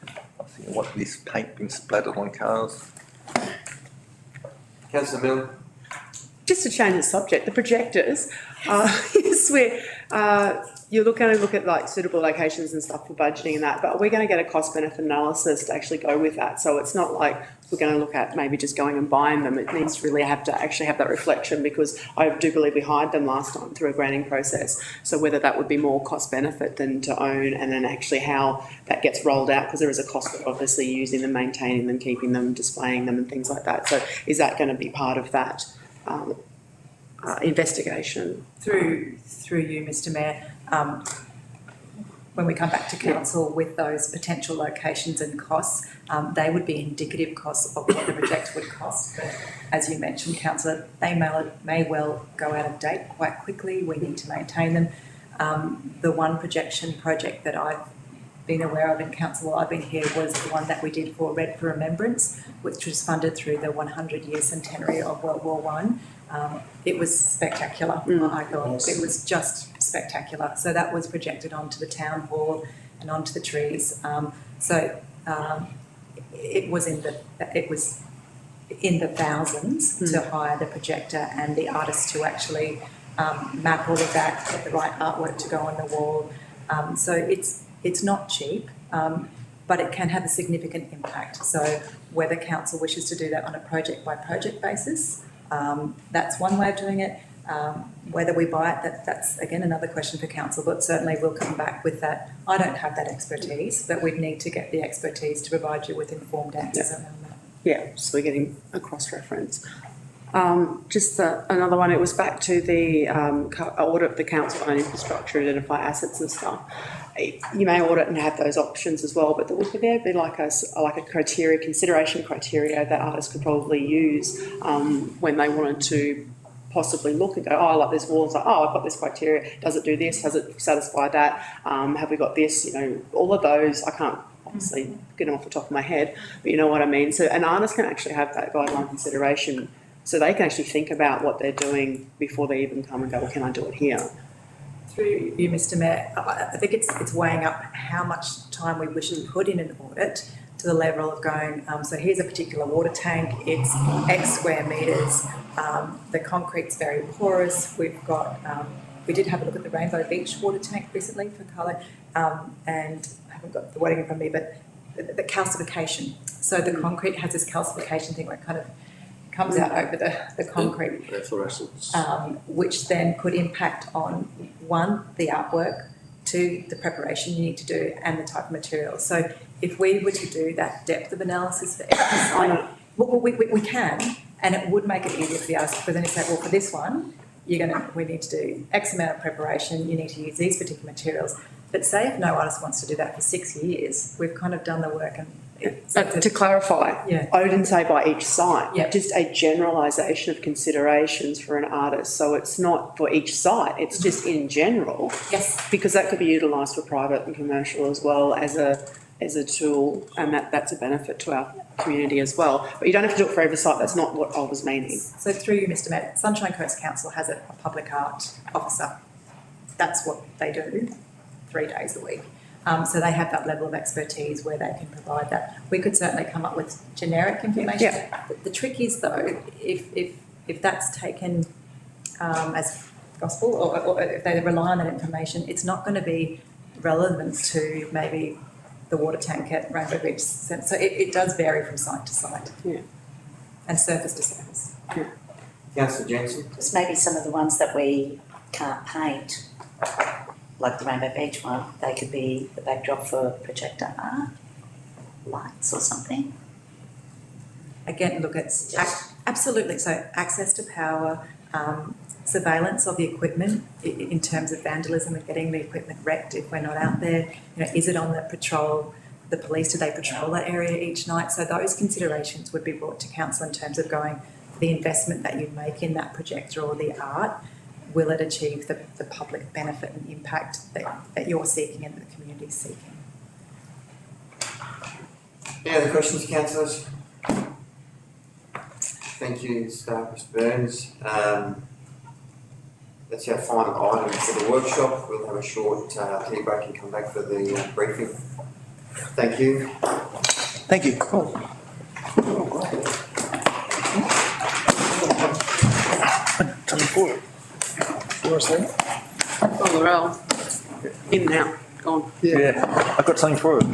I was thinking, what, this paint being splattered on cars? Councillor Milne? Just to change the subject, the projectors, yes, you're going to look at like suitable locations and stuff for budgeting and that, but we're going to get a cost benefit analysis to actually go with that. So it's not like we're going to look at maybe just going and buying them. It needs to really have to actually have that reflection, because I do believe we hired them last time through a granting process. So whether that would be more cost benefit than to own, and then actually how that gets rolled out, because there is a cost of obviously using them, maintaining them, keeping them, displaying them and things like that. So is that going to be part of that investigation? Through you, Mr. Mayor, when we come back to council with those potential locations and costs, they would be indicative costs of what the project would cost. But as you mentioned, councillor, they may well go out of date quite quickly. We need to maintain them. The one projection project that I've been aware of in council while I've been here was the one that we did for Red for Remembrance, which was funded through the 100-year centenary of World War I. It was spectacular, I thought. Yes. It was just spectacular. So that was projected onto the town hall and onto the trees. It was in the thousands to hire the projector and the artist to actually map all of that, get the right artwork to go on the wall. So it's not cheap, but it can have a significant impact. So whether council wishes to do that on a project by project basis, that's one way of doing it. Whether we buy it, that's again another question for council, but certainly we'll come back with that. I don't have that expertise, but we'd need to get the expertise to provide you with informed answers around that. Yeah, so we're getting a cross-reference. Just another one, it was back to the audit of the council owned infrastructure, identify assets and stuff. You may audit and have those options as well, but would there be like a criteria, consideration criteria that artists could probably use when they wanted to possibly look and go, oh, I like this wall, it's like, oh, I've got this criteria, does it do this, does it satisfy that, have we got this, all of those. I can't obviously get them off the top of my head, but you know what I mean. So an artist can actually have that guideline consideration So they can actually think about what they're doing before they even come and go, well, can I do it here? Through you, Mr Mayor, I think it's weighing up how much time we wish to put in an audit to the level of going, so here's a particular water tank, it's X square metres, the concrete's very porous, we've got, we did have a look at the Rainbow Beach water tank recently for colour, and I haven't got the wording in front of me, but the calcification. So the concrete has this calcification thing where it kind of comes out over the concrete. Fluorescence. Which then could impact on, one, the artwork, two, the preparation you need to do, and the type of material. So if we were to do that depth of analysis for every site, well, we can, and it would make it easier for the artist, because then you say, well, for this one, we need to do X amount of preparation, you need to use these particular materials. But say if no artist wants to do that for 6 years, we've kind of done the work and to clarify, Yeah. I didn't say by each site, Yeah. just a generalisation of considerations for an artist. So it's not for each site, it's just in general. Yes. Because that could be utilised for private and commercial as well as a tool, and that's a benefit to our community as well. But you don't have to do it for every site, that's not what I was meaning. So through you, Mr Mayor, Sunshine Coast Council has a public art officer. That's what they do, 3 days a week. So they have that level of expertise where they can provide that. We could certainly come up with generic information. Yeah. The trick is though, if that's taken as gospel, or if they rely on that information, it's not going to be relevant to maybe the water tank at Rainbow Beach. So it does vary from site to site. Yeah. And surface to surface. Yeah. Councillor Jensen? Just maybe some of the ones that we can't paint, like the Rainbow Beach one, they could be the backdrop for projector art, lights or something. Again, look, it's absolutely, so access to power, surveillance of the equipment in terms of vandalism and getting the equipment wrecked if we're not out there. Is it on the patrol, the police, do they patrol that area each night? So those considerations would be brought to council in terms of going, the investment that you make in that projector or the art, will it achieve the public benefit and impact that you're seeking and the community's seeking? Any other questions, councillors? Thank you, Mr Burns. That's our final item for the workshop. We'll have a short tea break and come back for the briefing. Thank you. Thank you. Something for it. You want to say? Oh, Laurel, in now, gone. Yeah, I've got something for it.